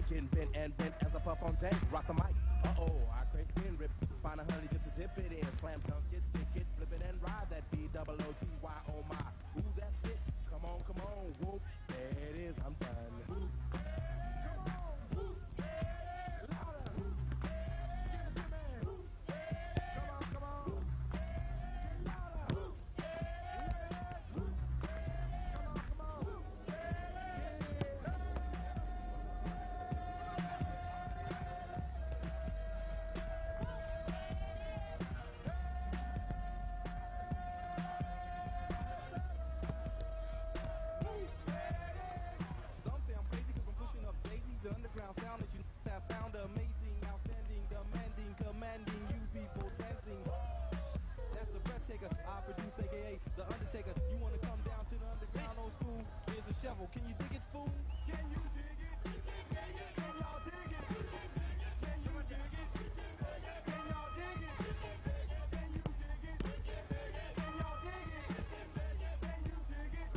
getting bent and bent as a puff on tank. Rock the mic. Uh-oh, I crave skin rip. Find a honey dip to dip it in. Slam dunk it, stick it, flip it and ride that B-double-O-T-Y, oh my. Ooh, that's it. Come on, whoop. There it is, I'm done. Whoop. Come on, whoop. Louder. Give it to me. Whoop. Come on. Get louder. Whoop. Whoop. Come on. Some say I'm crazy because I'm pushing up daily. The underground sound that you have found amazing, outstanding, demanding, commanding you people dancing. That's a breath taker. I produce AKA the Undertaker. You want to come down to the underground old school? Here's a shovel. Can you dig it, fool? Can you dig it? Can y'all dig it? Can you dig it? Can y'all dig it? Can you dig it? Can y'all dig it? Can you dig it?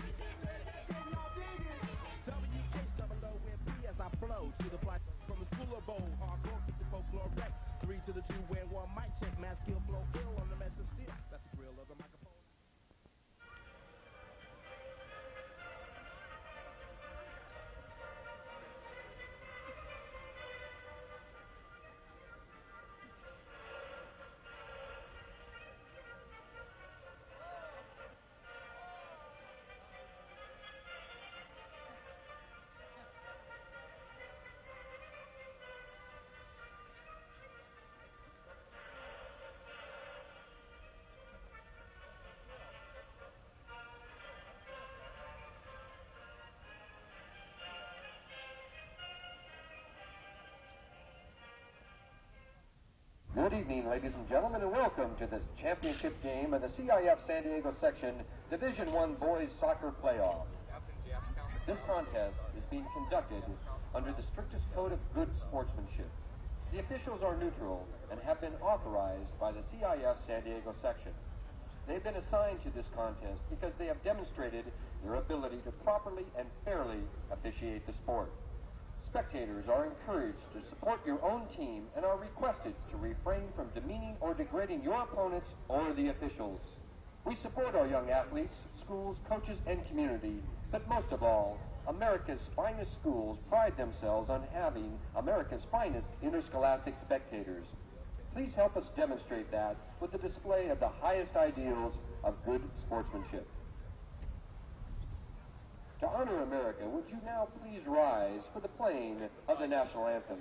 Can y'all dig it? W-H-O-O-M-P as I flow to the block from the school of bowl. Hardcore, keep the folklore wreck. 3 to the 2 and 1 mic check. Mass skill blow ill on the message still. That's the grill of the microphone. Good evening, ladies and gentlemen, and welcome to this championship game of the CIF San Diego Section Division I Boys Soccer Playoff. This contest is being conducted under the strictest code of good sportsmanship. The officials are neutral and have been authorized by the CIF San Diego Section. They've been assigned to this contest because they have demonstrated their ability to properly and fairly officiate the sport. Spectators are encouraged to support your own team and are requested to refrain from demeaning or degrading your opponents or the officials. We support our young athletes, schools, coaches, and community, but most of all, America's finest schools pride themselves on having America's finest interscholastic spectators. Please help us demonstrate that with the display of the highest ideals of good sportsmanship. To honor America, would you now please rise for the playing of the national anthem?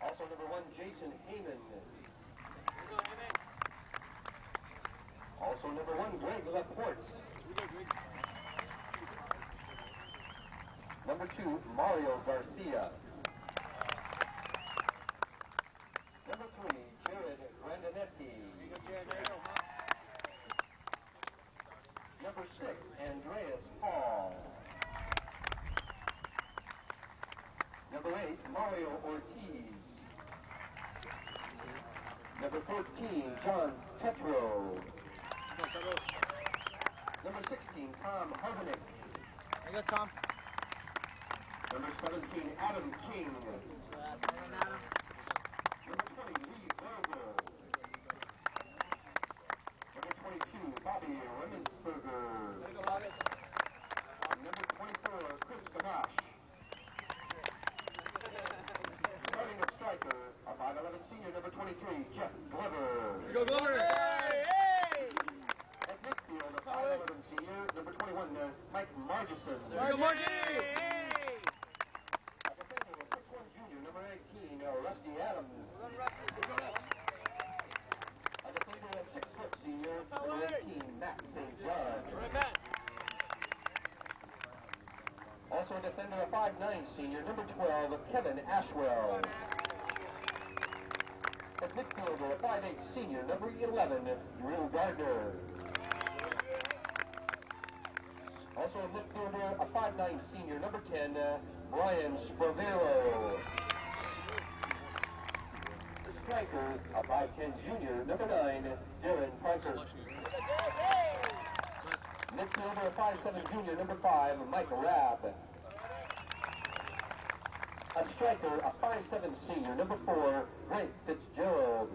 Also number 1, Jason Heyman. Also number 1, Greg Laporte. Number 2, Mario Garcia. Number 3, Jared Grandinetti. Number 6, Andreas Paul. Number 8, Mario Ortiz. Number 14, John Tetro. Number 16, Tom Harvenick. I got Tom. Number 17, Adam King. Number 20, Lee Berger. Number 22, Bobby Remensberger. Number 24, Chris Ganache. Starting at striker, a 5'11" senior, number 23, Jeff Glover. Go Glover! Hey! At midfield, a 5'11" senior, number 21, Mike Margison. Go Margie! Number 18, Rusty Adams. A defender at 6' senior, number 18, Matt St. John. Also a defender at 5'9" senior, number 12, Kevin Ashwell. At midfielder at 5'8" senior, number 11, Drew Gardner. Also a midfielder, a 5'9" senior, number 10, Brian Spravero. striker, a 5'10 junior, number 9, Darren Parker. Midfielder, a 5'7 junior, number 5, Mike Rabb. A striker, a 5'7 senior, number 4, Brent Fitzgerald.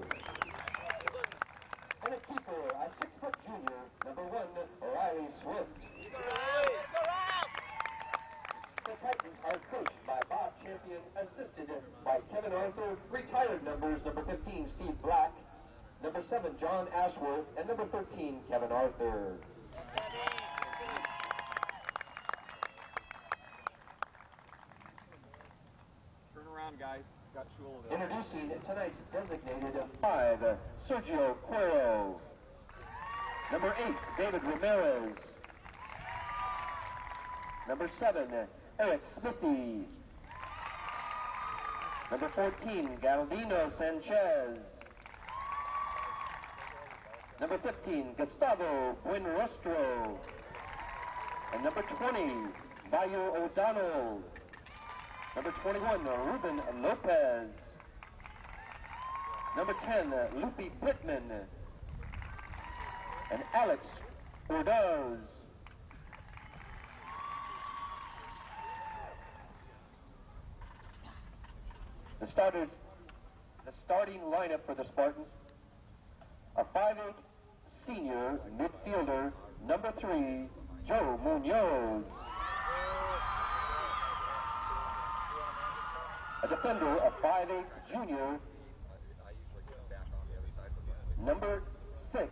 And a keeper, a 6' junior, number 1, Riley Swift. The Titans are coached by Bob Champion, assisted by Kevin Arthur, retired numbers, number 15, Steve Black, number 7, John Ashworth, and number 13, Kevin Arthur. Guys, got Chula there. Introducing tonight's designated 5, Sergio Cuero. Number 8, David Ramirez. Number 7, Eric Smithy. Number 14, Galdino Sanchez. Number 15, Gustavo Buenrostro. And number 20, Bayo O'Donnell. Number 21, Ruben Lopez. Number 10, Lupe Pittman. And Alex Ordaz. The starting lineup for the Spartans: a 5'8 senior midfielder, number 3, Joe Munoz. A defender, a 5'8 junior, number 6,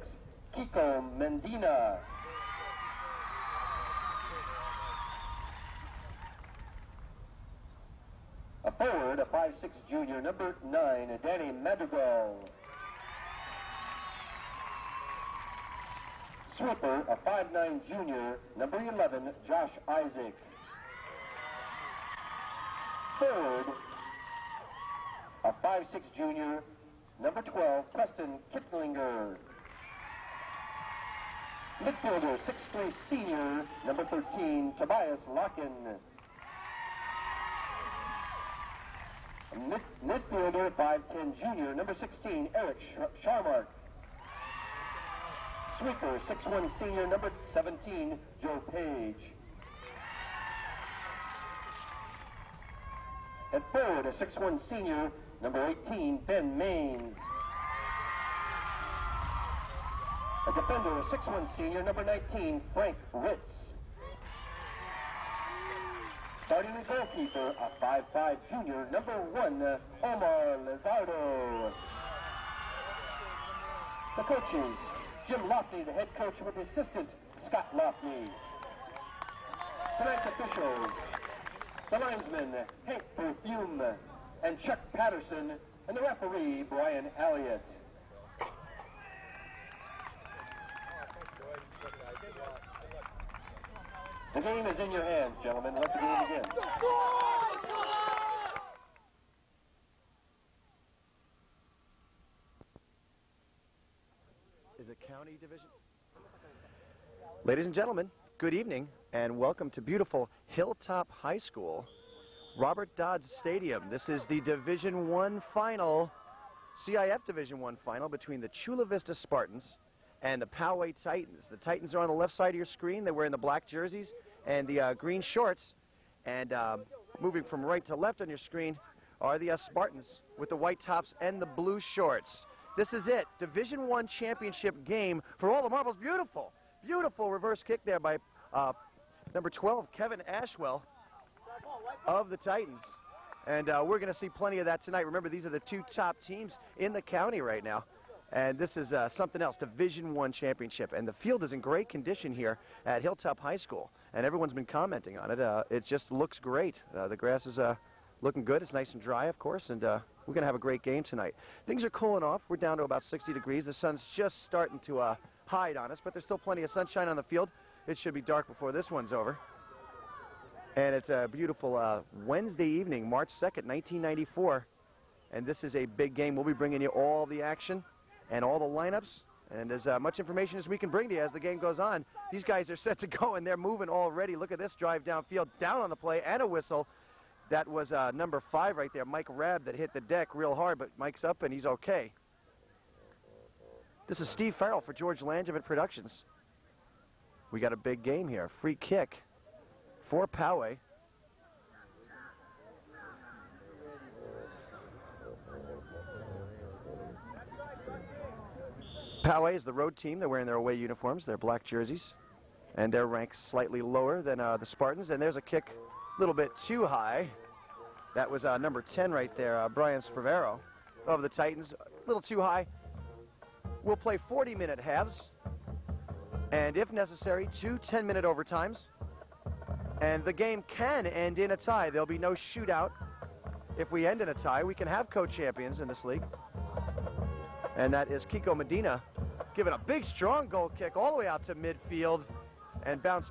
Kiko Mendina. A forward, a 5'6 junior, number 9, Danny Madrigal. Sweeper, a 5'9 junior, number 11, Josh Isaac. Forward, a 5'6 junior, number 12, Preston Kittlinger. Midfielder, 6'3 senior, number 13, Tobias Locken. Midfielder, 5'10 junior, number 16, Eric Sharmark. Sweeper, 6'1 senior, number 17, Joe Page. At forward, a 6'1 senior, number 18, Ben Maines. A defender, a 6'1 senior, number 19, Frank Ritz. Starting a goalkeeper, a 5'5 junior, number 1, Omar Lizardo. The coaches: Jim Lofty, the head coach, with the assistant, Scott Lofty. Tonight's officials: the linesmen, Hank Perfume and Chuck Patterson, and the referee, Brian Elliott. The game is in your hands, gentlemen. Let the game begin. Is it county division? Ladies and gentlemen, good evening and welcome to beautiful Hilltop High School, Robert Dodds Stadium. This is the Division I final, CIF Division I final between the Chula Vista Spartans and the Poway Titans. The Titans are on the left side of your screen. They're wearing the black jerseys and the green shorts. And moving from right to left on your screen are the Spartans with the white tops and the blue shorts. This is it, Division I championship game for all the marbles. Beautiful, beautiful reverse kick there by number 12, Kevin Ashwell of the Titans. And we're going to see plenty of that tonight. Remember, these are the two top teams in the county right now. And this is something else, Division I championship. And the field is in great condition here at Hilltop High School. And everyone's been commenting on it. It just looks great. The grass is looking good. It's nice and dry, of course. And we're going to have a great game tonight. Things are cooling off. We're down to about 60 degrees. The sun's just starting to hide on us. But there's still plenty of sunshine on the field. It should be dark before this one's over. And it's a beautiful Wednesday evening, March 2nd, 1994. And this is a big game. We'll be bringing you all the action and all the lineups and as much information as we can bring to you as the game goes on. These guys are set to go, and they're moving already. Look at this drive downfield, down on the play, and a whistle. That was number 5 right there, Mike Rabb, that hit the deck real hard, but Mike's up and he's okay. This is Steve Farrell for George Langevin Productions. We got a big game here. Free kick for Poway. Poway is the road team. They're wearing their away uniforms, their black jerseys, and they're ranked slightly lower than the Spartans. And there's a kick a little bit too high. That was number 10 right there, Brian Spravero of the Titans. A little too high. We'll play 40-minute halves, and if necessary, 2 10-minute overtimes. And the game can end in a tie. There'll be no shootout. If we end in a tie, we can have co-champions in this league. And that is Kiko Medina giving a big, strong goal kick all the way out to midfield and bounce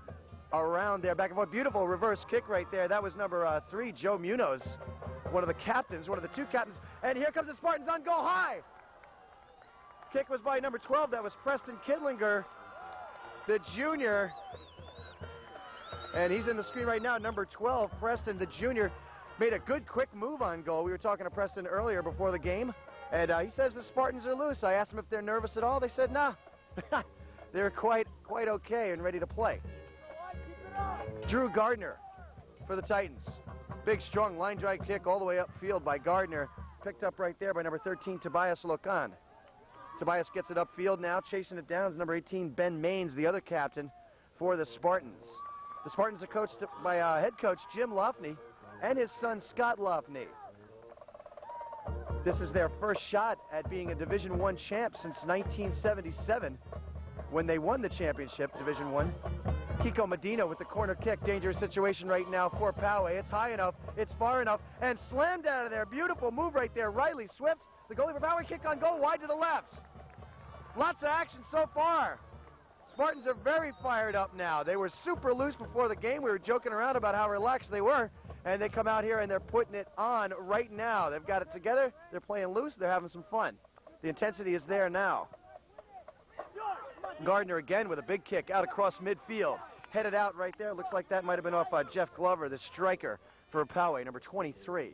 around there, back and forth. Beautiful reverse kick right there. That was number 3, Joe Munoz, one of the captains, one of the 2 captains. And here comes the Spartans on goal high. Kick was by number 12. That was Preston Kidlinger, the junior. And he's in the screen right now, number 12, Preston, the junior, made a good, quick move on goal. We were talking to Preston earlier before the game. And he says the Spartans are loose. I asked them if they're nervous at all. They said, nah. They're quite okay and ready to play. Drew Gardner for the Titans. Big, strong line drive kick all the way upfield by Gardner. Picked up right there by number 13, Tobias Locan. Tobias gets it upfield now. Chasing it down is number 18, Ben Maines, the other captain for the Spartans. The Spartans are coached by head coach Jim Lofney and his son Scott Lofney. This is their first shot at being a Division I champ since 1977 when they won the championship, Division I. Kiko Medina with the corner kick. Dangerous situation right now for Poway. It's high enough, it's far enough, and slammed out of there. Beautiful move right there. Riley Swift, the goalie for Poway, kick on goal, wide to the left. Lots of action so far. Spartans are very fired up now. They were super loose before the game. We were joking around about how relaxed they were. And they come out here and they're putting it on right now. They've got it together. They're playing loose. They're having some fun. The intensity is there now. Gardner again with a big kick out across midfield. Headed out right there. Looks like that might have been off Jeff Glover, the striker for Poway, number 23.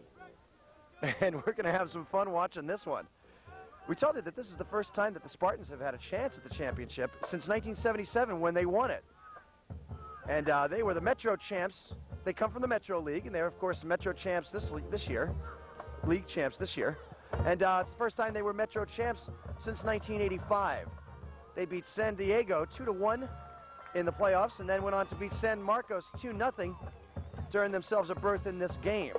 And we're going to have some fun watching this one. We told you that this is the first time that the Spartans have had a chance at the championship since 1977 when they won it. And they were the Metro champs. They come from the Metro League, and they're, of course, Metro champs this year, league champs this year. And it's the first time they were Metro champs since 1985. They beat San Diego 2-1 in the playoffs, and then went on to beat San Marcos 2-0 to earn themselves a berth in this game.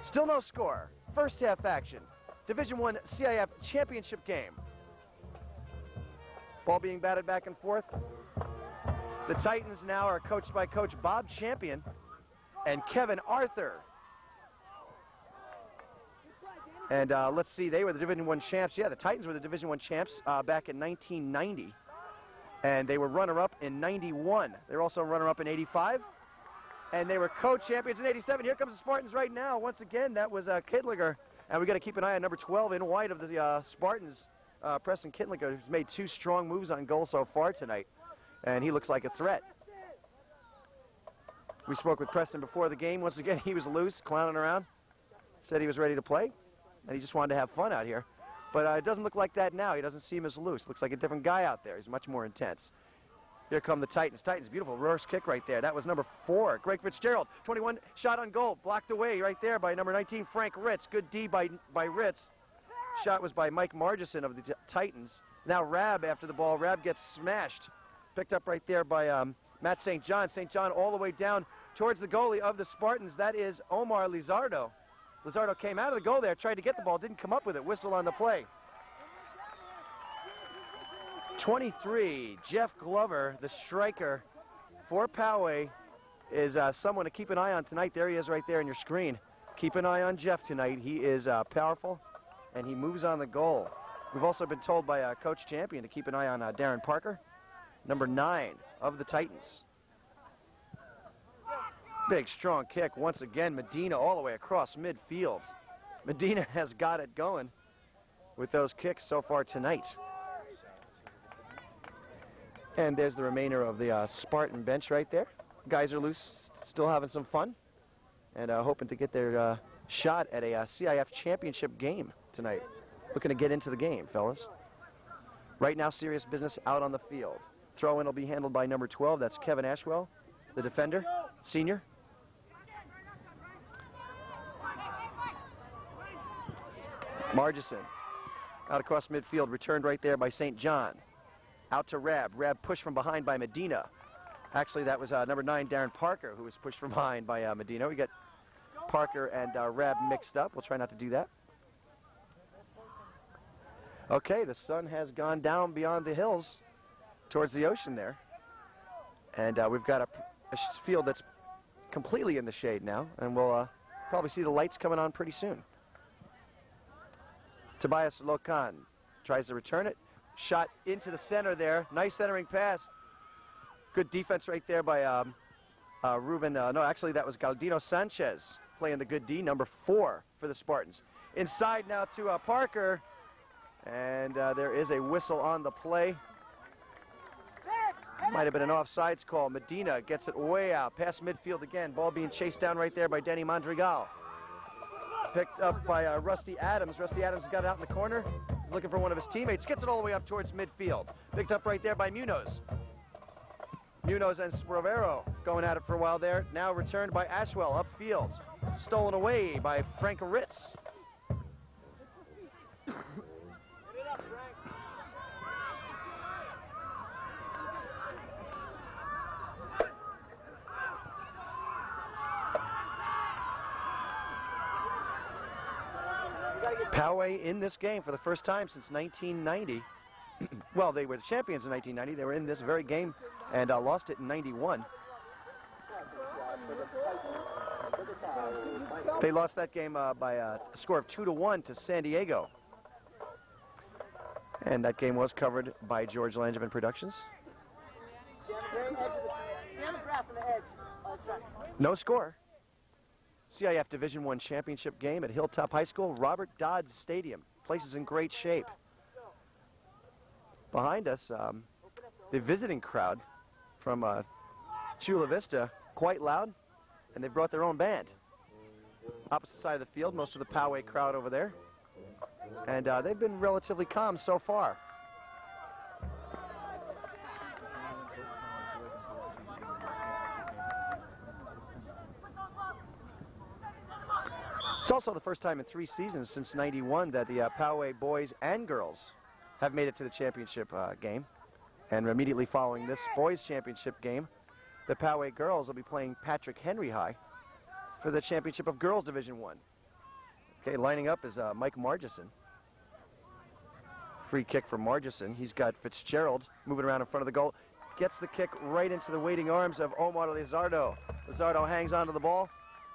Still no score. First half action. Division I CIF championship game. Ball being batted back and forth. The Titans now are coached by Coach Bob Champion and Kevin Arthur. And let's see, they were the Division I champs. Yeah, the Titans were the Division I champs back in 1990. And they were runner-up in 91. They were also runner-up in 85. And they were co-champions in 87. Here comes the Spartans right now. Once again, that was Kidlinger. And we got to keep an eye on number 12 in white of the Spartans, Preston Kidlinger, who's made 2 strong moves on goal so far tonight. And he looks like a threat. We spoke with Preston before the game. Once again, he was loose, clowning around. Said he was ready to play, and he just wanted to have fun out here. But it doesn't look like that now. He doesn't seem as loose. Looks like a different guy out there. He's much more intense. Here come the Titans. Titans, beautiful reverse kick right there. That was number 4, Greg Fitzgerald. 21, shot on goal. Blocked away right there by number 19, Frank Ritz. Good D by Ritz. Shot was by Mike Margison of the Titans. Now Rabb after the ball. Rabb gets smashed. Picked up right there by Matt St. John. St. John all the way down towards the goalie of the Spartans. That is Omar Lizardo. Lizardo came out of the goal there, tried to get the ball, didn't come up with it. Whistle on the play. 23, Jeff Glover, the striker for Poway, is someone to keep an eye on tonight. There he is right there on your screen. Keep an eye on Jeff tonight. He is powerful, and he moves on the goal. We've also been told by Coach Champion to keep an eye on Darren Parker, number 9 of the Titans. Big, strong kick. Once again, Medina all the way across midfield. Medina has got it going with those kicks so far tonight. And there's the remainder of the Spartan bench right there. Guys are loose, still having some fun, and hoping to get their shot at a CIF championship game tonight. Looking to get into the game, fellas. Right now, serious business out on the field. Throw-in will be handled by number 12. That's Kevin Ashwell, the defender, senior. Margison out across midfield, returned right there by St. John. Out to Rab. Rab pushed from behind by Medina. Actually, that was number 9, Darren Parker, who was pushed from behind by Medina. We got Parker and Rab mixed up. We'll try not to do that. Okay, the sun has gone down beyond the hills towards the ocean there. And we've got a field that's completely in the shade now, and we'll probably see the lights coming on pretty soon. Tobias Lokan tries to return it. Shot into the center there. Nice centering pass. Good defense right there by Ruben. No, actually that was Galdino Sanchez playing the good D, number 4 for the Spartans. Inside now to Parker. And there is a whistle on the play. Might have been an offsides call. Medina gets it way out, past midfield again. Ball being chased down right there by Denny Madrigal. Picked up by Rusty Adams. Rusty Adams got it out in the corner. He's looking for one of his teammates. Gets it all the way up towards midfield. Picked up right there by Munoz. Munoz and Sprovero going at it for a while there. Now returned by Ashwell upfield. Stolen away by Frank Ritz. Poway in this game for the first time since 1990. Well, they were the champions in 1990. They were in this very game and lost it in 91. They lost that game by a score of 2-1 to San Diego. And that game was covered by George Langevin Productions. No score. CIF Division I championship game at Hilltop High School, Robert Dodds Stadium. Place is in great shape. Behind us, the visiting crowd from Chula Vista, quite loud, and they brought their own band. Opposite side of the field, most of the Poway crowd over there. And they've been relatively calm so far. It's also the first time in 3 seasons since '91 that the Poway boys and girls have made it to the championship game. And immediately following this boys championship game, the Poway girls will be playing Patrick Henry High for the championship of girls Division I. Okay, lining up is Mike Margison. Free kick for Margison. He's got Fitzgerald moving around in front of the goal. Gets the kick right into the waiting arms of Omar Lizardo. Lizardo hangs onto the ball.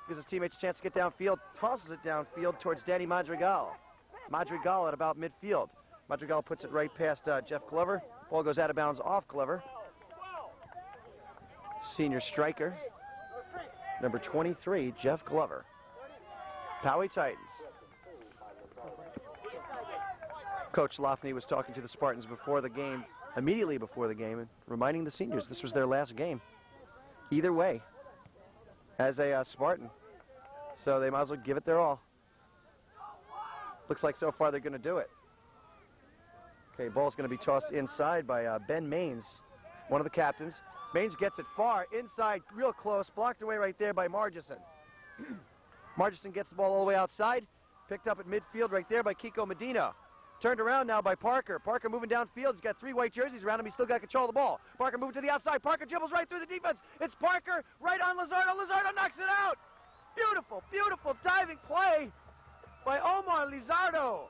Gives his teammates a chance to get downfield, tosses it downfield towards Danny Madrigal. Madrigal at about midfield. Madrigal puts it right past Jeff Glover. Ball goes out of bounds off Glover. Senior striker, number 23, Jeff Glover. Poway Titans. Coach Lofney was talking to the Spartans before the game, immediately before the game, and reminding the seniors this was their last game. Either way, as a Spartan. So they might as well give it their all. Looks like so far they're going to do it. Okay, ball's going to be tossed inside by Ben Maines, one of the captains. Maines gets it far, inside, real close, blocked away right there by Margison. Margison gets the ball all the way outside, picked up at midfield right there by Kiko Medina. Turned around now by Parker. Parker moving downfield. He's got 3 white jerseys around him. He's still got control of the ball. Parker moving to the outside. Parker dribbles right through the defense. It's Parker right on Lizardo. Lizardo knocks it out. Beautiful, beautiful diving play by Omar Lizardo.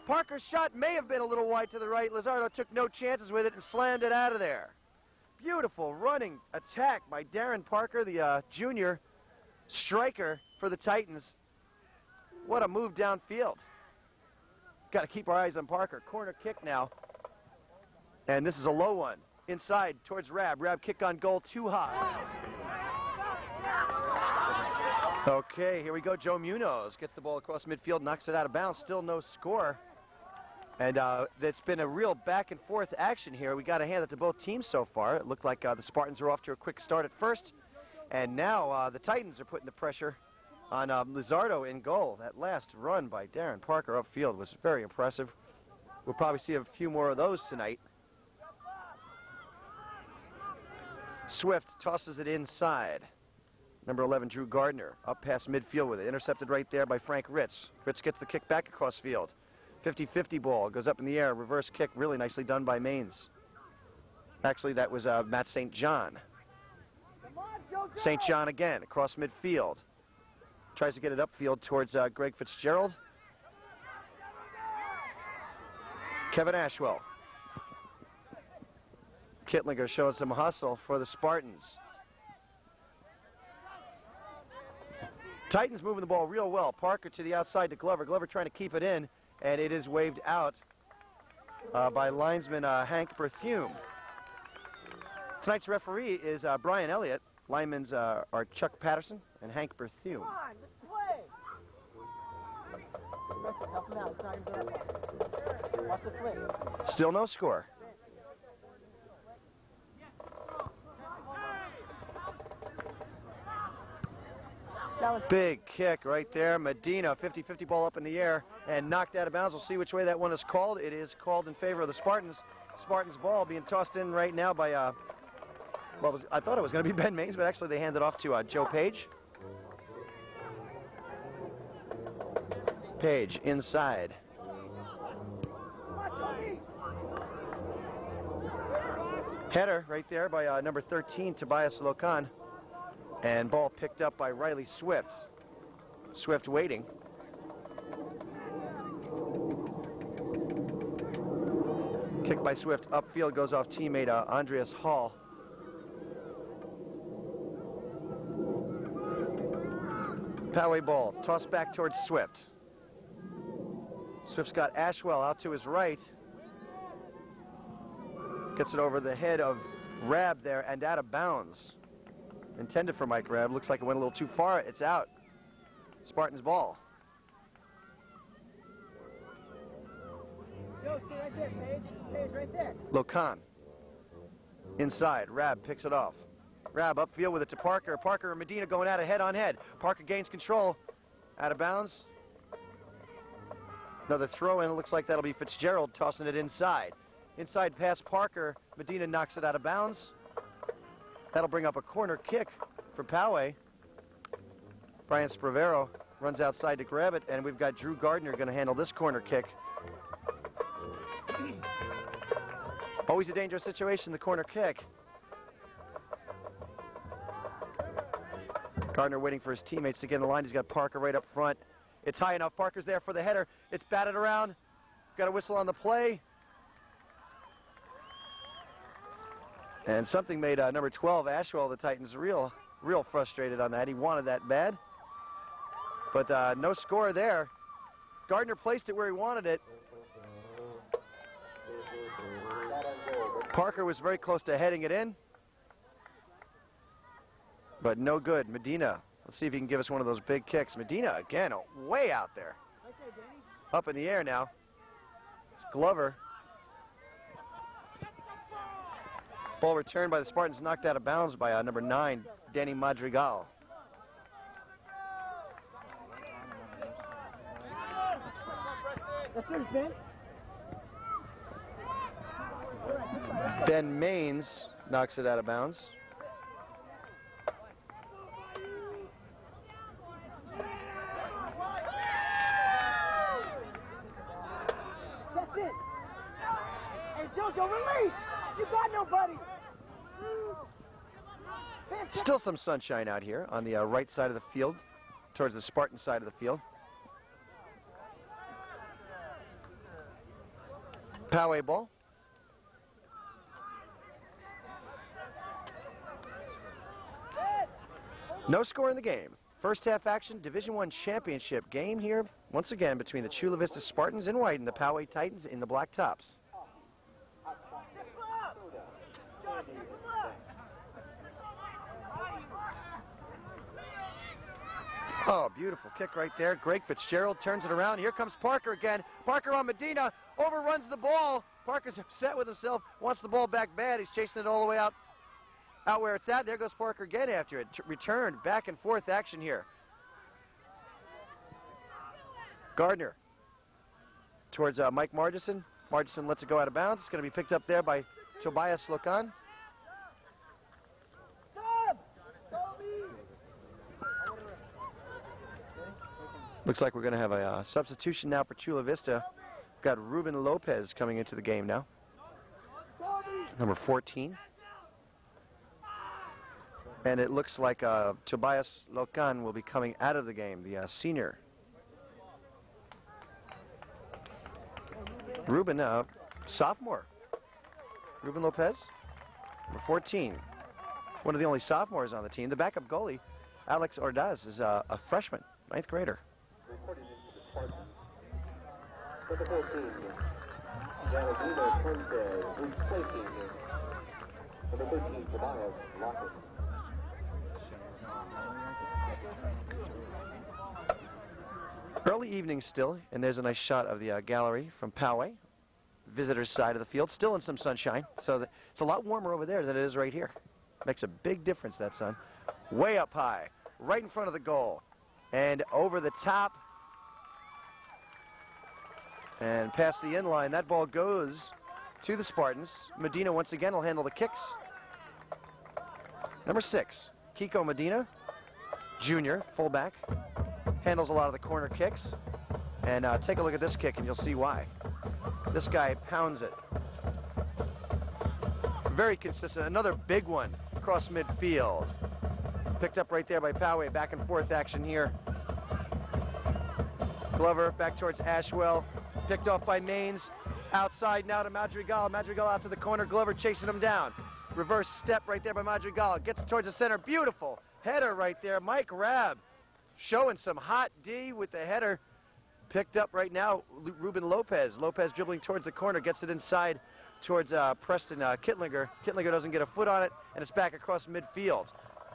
Parker's shot may have been a little wide to the right. Lizardo took no chances with it and slammed it out of there. Beautiful running attack by Darren Parker, the junior striker for the Titans. What a move downfield. Got to keep our eyes on Parker. Corner kick now. And this is a low one. Inside towards Rab. Rab kick on goal too high. Okay, here we go. Joe Munoz gets the ball across midfield, knocks it out of bounds. Still no score. And it's been a real back and forth action here. We got to hand it to both teams so far. It looked like the Spartans are off to a quick start at first. And now the Titans are putting the pressure on Lizardo in goal. That last run by Darren Parker upfield was very impressive. We'll probably see a few more of those tonight. Swift tosses it inside. Number 11, Drew Gardner, up past midfield with it. Intercepted right there by Frank Ritz. Ritz gets the kick back across field. 50-50 ball, goes up in the air. Reverse kick, really nicely done by Maines. Actually, that was Matt St. John. St. John again, across midfield. Tries to get it upfield towards Greg Fitzgerald. Kevin Ashwell. Kittlinger showing some hustle for the Spartans. Titans moving the ball real well. Parker to the outside to Glover. Glover trying to keep it in, and it is waved out by linesman Hank Berthume. Tonight's referee is Brian Elliott. Linemen's are Chuck Patterson and Hank Berthume. Come on, just play. Help him out. It's not even good. Watch the flick. Still no score. Big kick right there. Medina, 50-50 ball up in the air and knocked out of bounds. We'll see which way that one is called. It is called in favor of the Spartans. Spartans ball being tossed in right now by, well, I thought it was going to be Ben Maines, but actually they handed off to Joe Page. Page inside. Header right there by number 13, Tobias Lokan. And ball picked up by Riley Swift. Swift waiting. Kick by Swift upfield, goes off teammate Andreas Hall. Poway ball, tossed back towards Swift. Swift's got Ashwell out to his right. Gets it over the head of Rabb there and out of bounds. Intended for Mike Rabb. Looks like it went a little too far. It's out. Spartans ball. Joe, stay right there, Paige. Paige, right there. Lokan. Inside. Rabb picks it off. Rabb upfield with it to Parker. Parker and Medina going at it head on head. Parker gains control. Out of bounds. Another throw in. It looks like that'll be Fitzgerald tossing it inside. Inside pass Parker. Medina knocks it out of bounds. That'll bring up a corner kick for Poway. Brian Spravero runs outside to grab it, and we've got Drew Gardner going to handle this corner kick. Always a dangerous situation, the corner kick. Gardner waiting for his teammates to get in the line. He's got Parker right up front. It's high enough. Parker's there for the header. It's batted around. Got a whistle on the play. And something made number 12, Ashwell, the Titans, real frustrated on that. He wanted that bad. But no score there. Gardner placed it where he wanted it. Parker was very close to heading it in. But no good. Medina, let's see if he can give us one of those big kicks. Medina, again, way out there. Up in the air now. It's Glover. Ball returned by the Spartans, knocked out of bounds by number 9, Danny Madrigal. Ben Maines knocks it out of bounds. That's it. Hey, Jojo, release. You got nobody. Still some sunshine out here on the right side of the field, towards the Spartan side of the field. Poway ball. No score in the game. First half action, Division I championship game here, once again between the Chula Vista Spartans in white and the Poway Titans in the black tops. Oh, beautiful kick right there. Greg Fitzgerald turns it around. Here comes Parker again. Parker on Medina, overruns the ball. Parker's upset with himself, wants the ball back bad. He's chasing it all the way out where it's at. There goes Parker again after it. Returned, back and forth action here. Gardner towards Mike Margison. Margison lets it go out of bounds. It's going to be picked up there by Tobias Lokan. Looks like we're going to have a substitution now for Chula Vista. We've got Ruben Lopez coming into the game now. Number 14. And it looks like Tobias Lokan will be coming out of the game, the senior. Ruben, sophomore. Ruben Lopez, number 14. One of the only sophomores on the team. The backup goalie, Alex Ordaz, is a freshman, 9th grader. Reporting into the Spartans. Number 14, Galadino Fuentes, who's placing him. Number 13, Tobias Lockett. Early evening still, and there's a nice shot of the gallery from Poway, visitor's side of the field, still in some sunshine. So it's a lot warmer over there than it is right here. Makes a big difference, that sun. Way up high, right in front of the goal. And over the top and past the in line. That ball goes to the Spartans. Medina once again will handle the kicks. Number 6, Kiko Medina, junior, fullback, handles a lot of the corner kicks. And take a look at this kick and you'll see why. This guy pounds it. Very consistent. Another big one across midfield. Picked up right there by Poway. Back and forth action here. Glover back towards Ashwell. Picked off by Maines. Outside now to Madrigal. Madrigal out to the corner. Glover chasing him down. Reverse step right there by Madrigal. Gets towards the center. Beautiful header right there. Mike Rabb showing some hot D with the header. Picked up right now Ruben Lopez. Lopez dribbling towards the corner. Gets it inside towards Preston Kittlinger. Kittlinger doesn't get a foot on it. And it's back across midfield.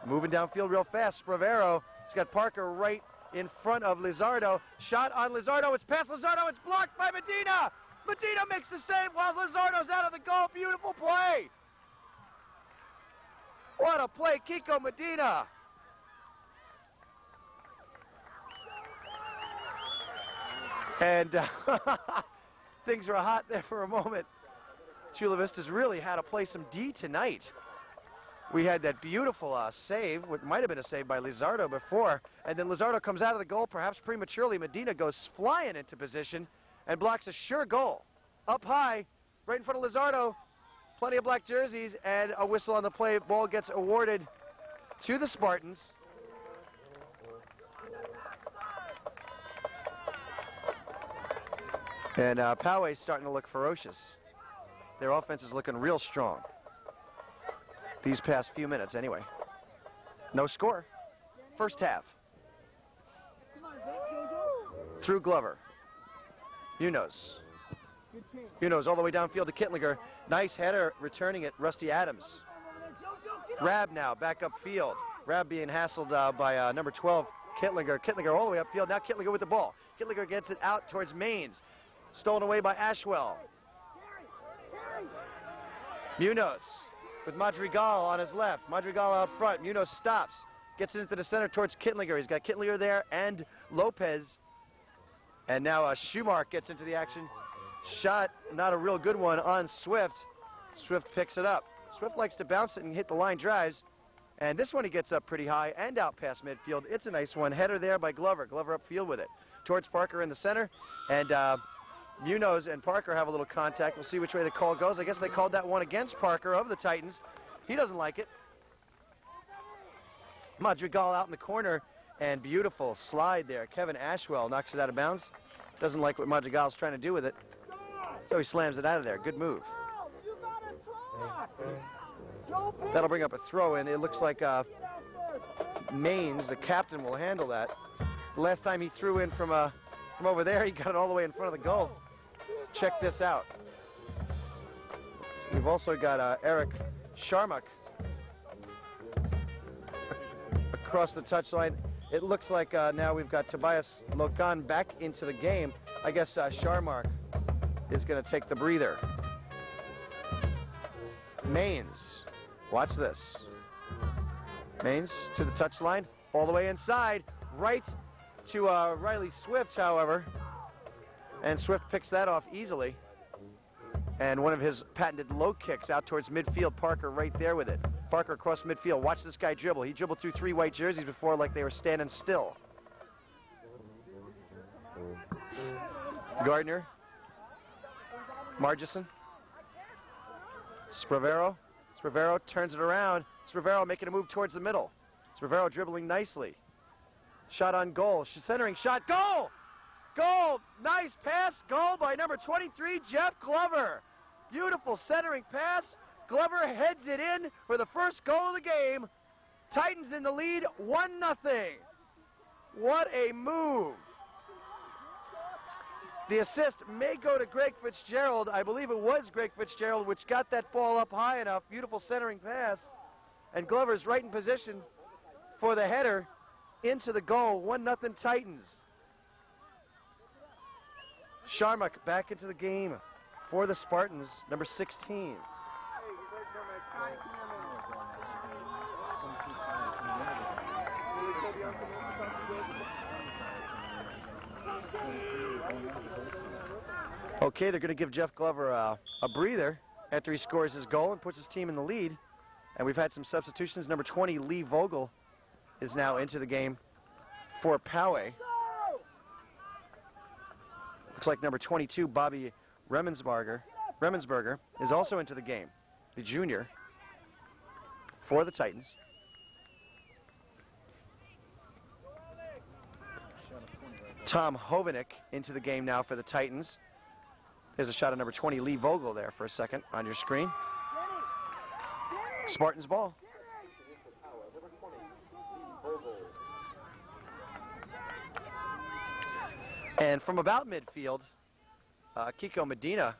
Moving downfield real fast. Spravero. He's got Parker right in front of Lizardo. Shot on Lizardo. It's past Lizardo. It's blocked by Medina. Medina makes the save while Lizardo's out of the goal. Beautiful play. What a play, Kiko Medina. And things were hot there for a moment. Chula Vista's really had to play some D tonight. We had that beautiful save, what might have been a save by Lizardo before, and then Lizardo comes out of the goal, perhaps prematurely. Medina goes flying into position and blocks a sure goal. Up high, right in front of Lizardo, plenty of black jerseys, and a whistle on the play. Ball gets awarded to the Spartans. And Poway's starting to look ferocious. Their offense is looking real strong. These past few minutes, anyway. No score. First half. Through Glover. Munoz. Munoz all the way downfield to Kittlinger. Nice header, returning it, Rusty Adams. Rabb now, back upfield. Rabb being hassled by number 12, Kittlinger. Kittlinger all the way upfield. Now Kittlinger with the ball. Kittlinger gets it out towards Maines. Stolen away by Ashwell. Munoz with Madrigal on his left. Madrigal out front. Munoz stops. Gets it into the center towards Kittlinger. He's got Kittlinger there and Lopez. And now Schumark gets into the action. Shot, not a real good one on Swift. Swift picks it up. Swift likes to bounce it and hit the line drives. And this one he gets up pretty high and out past midfield. It's a nice one. Header there by Glover. Glover upfield with it. Towards Parker in the center. And Munoz and Parker have a little contact. We'll see which way the call goes. I guess they called that one against Parker of the Titans. He doesn't like it. Madrigal out in the corner, and beautiful slide there. Kevin Ashwell knocks it out of bounds. Doesn't like what Madrigal's trying to do with it, so he slams it out of there. Good move. That'll bring up a throw in. It looks like Maines, the captain, will handle that. The last time he threw in from over there, he got it all the way in front of the goal. Check this out. We've also got Eric Sharmak across the touchline. It looks like now we've got Tobias Lokan back into the game. I guess Sharmark is going to take the breather. Maines, watch this. Maines to the touchline, all the way inside, right to Riley Swift, however. And Swift picks that off easily. And one of his patented low kicks out towards midfield. Parker right there with it. Parker across midfield. Watch this guy dribble. He dribbled through 3 white jerseys before like they were standing still. Gardner. Margison. Spravero. Spravero turns it around. Spravero making a move towards the middle. Spravero dribbling nicely. Shot on goal. Centering shot. Goal! Goal! Nice pass. Goal by number 23, Jeff Glover. Beautiful centering pass. Glover heads it in for the first goal of the game. Titans in the lead, 1-0. What a move. The assist may go to Greg Fitzgerald. I believe it was Greg Fitzgerald which got that ball up high enough. Beautiful centering pass. And Glover's right in position for the header into the goal. 1-0 Titans. Sharmak back into the game for the Spartans, number 16. Okay, they're going to give Jeff Glover a breather after he scores his goal and puts his team in the lead. And we've had some substitutions. Number 20, Lee Vogel, is now into the game for Poway. Looks like number 22, Bobby Remensberger, is also into the game, the junior, for the Titans. Tom Hovanek into the game now for the Titans. There's a shot of number 20, Lee Vogel there for a second on your screen. Spartans ball. And from about midfield, Kiko Medina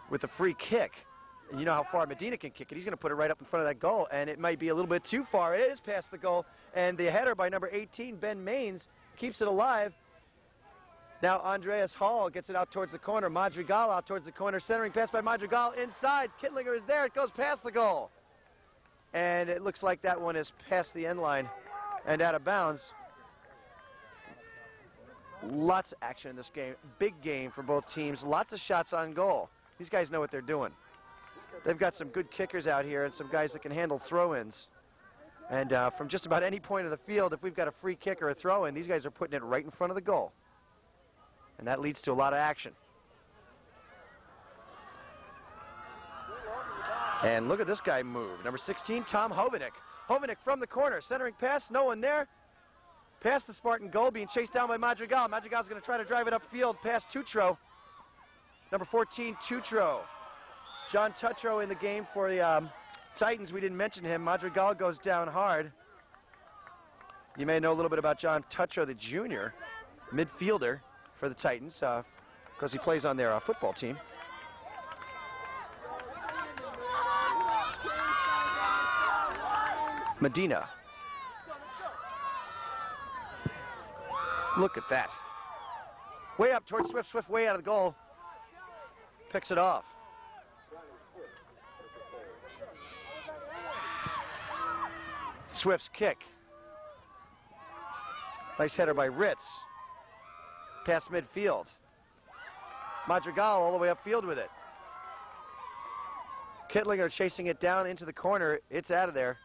with a free kick. And you know how far Medina can kick it. He's going to put it right up in front of that goal, and it might be a little bit too far. It is past the goal, and the header by number 18, Ben Maines, keeps it alive. Now Andreas Hall gets it out towards the corner. Madrigal out towards the corner. Centering pass by Madrigal inside. Kittlinger is there. It goes past the goal. And it looks like that one is past the end line and out of bounds. Lots of action in this game. Big game for both teams. Lots of shots on goal. These guys know what they're doing. They've got some good kickers out here and some guys that can handle throw-ins. And from just about any point of the field, if we've got a free kick or a throw-in, these guys are putting it right in front of the goal. And that leads to a lot of action. And look at this guy move. Number 16, Tom Hovanek. Hovanek from the corner. Centering pass, no one there. Past the Spartan goal, being chased down by Madrigal. Madrigal's going to try to drive it upfield past Tutro. Number 14, Tutro. John Tutro in the game for the Titans. We didn't mention him. Madrigal goes down hard. You may know a little bit about John Tutro, the junior midfielder for the Titans, because he plays on their football team. Medina. Look at that. Way up towards Swift. Swift way out of the goal. Picks it off. Swift's kick. Nice header by Ritz. Past midfield. Madrigal all the way upfield with it. Kittlinger chasing it down into the corner. It's out of there.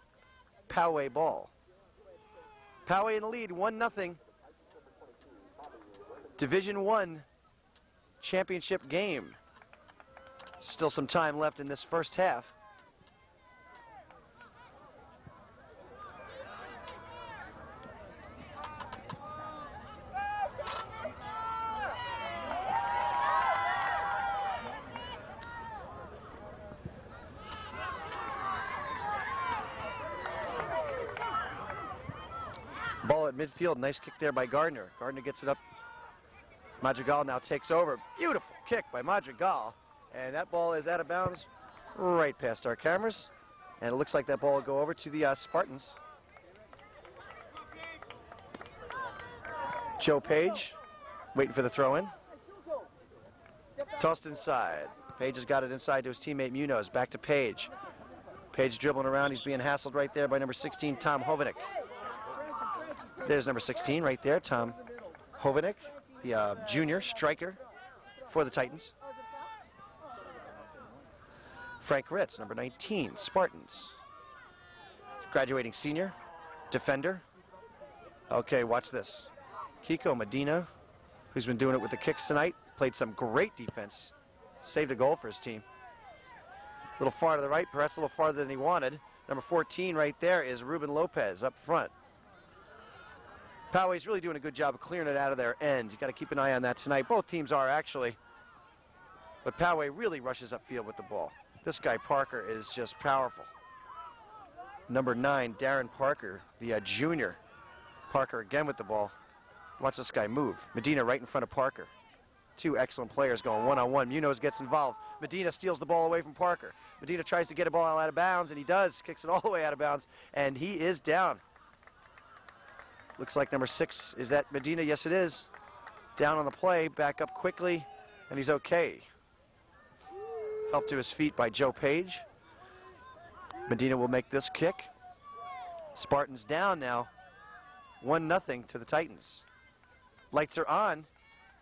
Poway ball. Poway in the lead, 1-0. Division I championship game. Still some time left in this first half. Ball at midfield, nice kick there by Gardner. Gardner gets it up. Madrigal now takes over. Beautiful kick by Madrigal. And that ball is out of bounds right past our cameras. And it looks like that ball will go over to the Spartans. Joe Page waiting for the throw in. Tossed inside. Page has got it inside to his teammate Munoz. Back to Page. Page dribbling around. He's being hassled right there by number 16, Tom Hovenick. There's number 16 right there, Tom Hovenick, the junior striker for the Titans. Frank Ritz, number 19, Spartans. Graduating senior, defender. Okay, watch this. Kiko Medina, who's been doing it with the kicks tonight, played some great defense. Saved a goal for his team. A little far to the right, perhaps a little farther than he wanted. Number 14 right there is Ruben Lopez up front. Poway's really doing a good job of clearing it out of their end. You got to keep an eye on that tonight. Both teams are actually. But Poway really rushes upfield with the ball. This guy Parker is just powerful. Number 9, Darren Parker, the junior. Parker again with the ball. Watch this guy move. Medina right in front of Parker. Two excellent players going one-on-one. Munoz gets involved. Medina steals the ball away from Parker. Medina tries to get a ball out of bounds, and he does. Kicks it all the way out of bounds, and he is down. Looks like number 6, is that Medina? Yes, it is. Down on the play, back up quickly, and he's okay. Helped to his feet by Joe Page. Medina will make this kick. Spartans down now, 1-0 to the Titans. Lights are on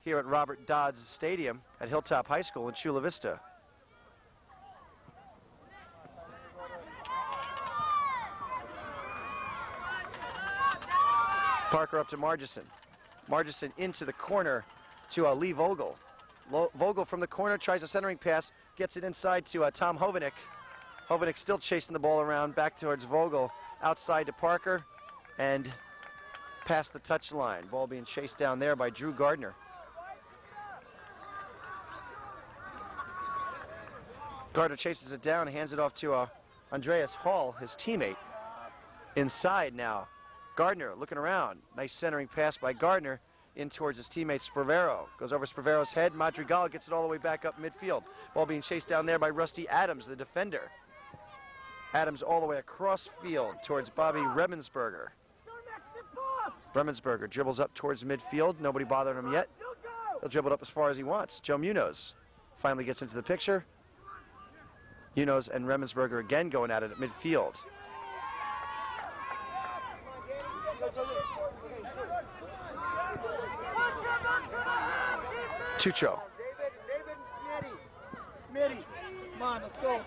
here at Robert Dodds Stadium at Hilltop High School in Chula Vista. Parker up to Margison. Margison into the corner to Lee Vogel. Vogel from the corner tries a centering pass, gets it inside to Tom Hovenick. Hovenick still chasing the ball around, back towards Vogel, outside to Parker, and past the touchline. Ball being chased down there by Drew Gardner. Gardner chases it down, hands it off to Andreas Hall, his teammate. Inside now. Gardner looking around. Nice centering pass by Gardner in towards his teammate Spravero. Goes over Spravero's head. Madrigal gets it all the way back up midfield. Ball being chased down there by Rusty Adams, the defender. Adams all the way across field towards Bobby Remensberger. Remensberger dribbles up towards midfield. Nobody bothered him yet. He'll dribble it up as far as he wants. Joe Munoz finally gets into the picture. Munoz and Remensberger again going at it at midfield. Tucho. David, Smitty. Come on, let's go.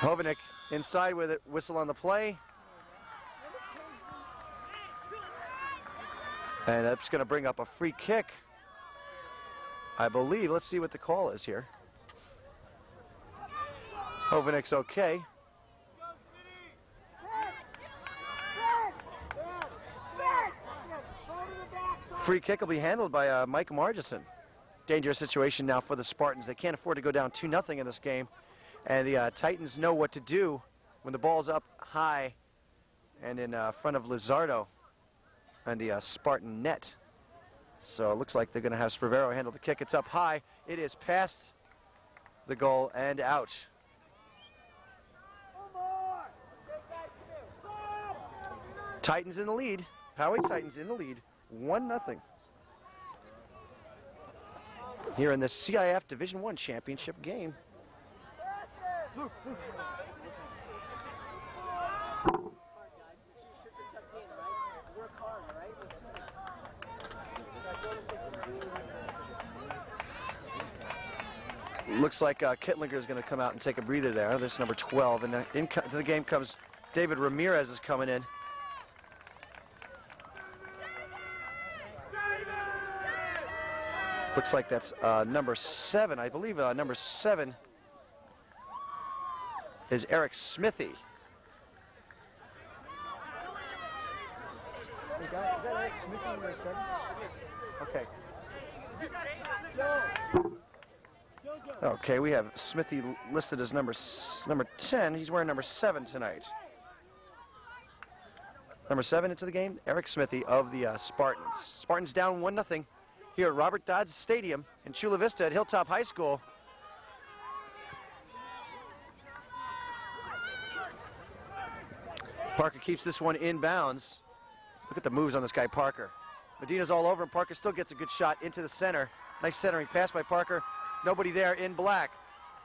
Hovenick inside with it, whistle on the play. And that's going to bring up a free kick, I believe. Let's see what the call is here. Hovenick's okay. Free kick will be handled by Mike Margison. Dangerous situation now for the Spartans. They can't afford to go down 2-0 in this game. And the Titans know what to do when the ball's up high and in front of Lizardo and the Spartan net. So it looks like they're going to have Spravero handle the kick. It's up high. It is past the goal and out. Titans in the lead. Poway Titans in the lead. 1-0. Here in the CIF Division I championship game. Looks like Kittlinger is going to come out and take a breather there. This is number 12, and into the game comes David Ramirez is coming in. Looks like that's number 7. I believe number 7 is Eric Smithy. Is that Eric Smithy, number 7? Okay. Okay, we have Smithy listed as number 10. He's wearing number 7 tonight. Number 7 into the game, Eric Smithy of the Spartans. Spartans down 1-0 here at Robert Dodds Stadium in Chula Vista at Hilltop High School. Parker keeps this one in bounds. Look at the moves on this guy, Parker. Medina's all over him. Parker still gets a good shot into the center. Nice centering pass by Parker. Nobody there in black.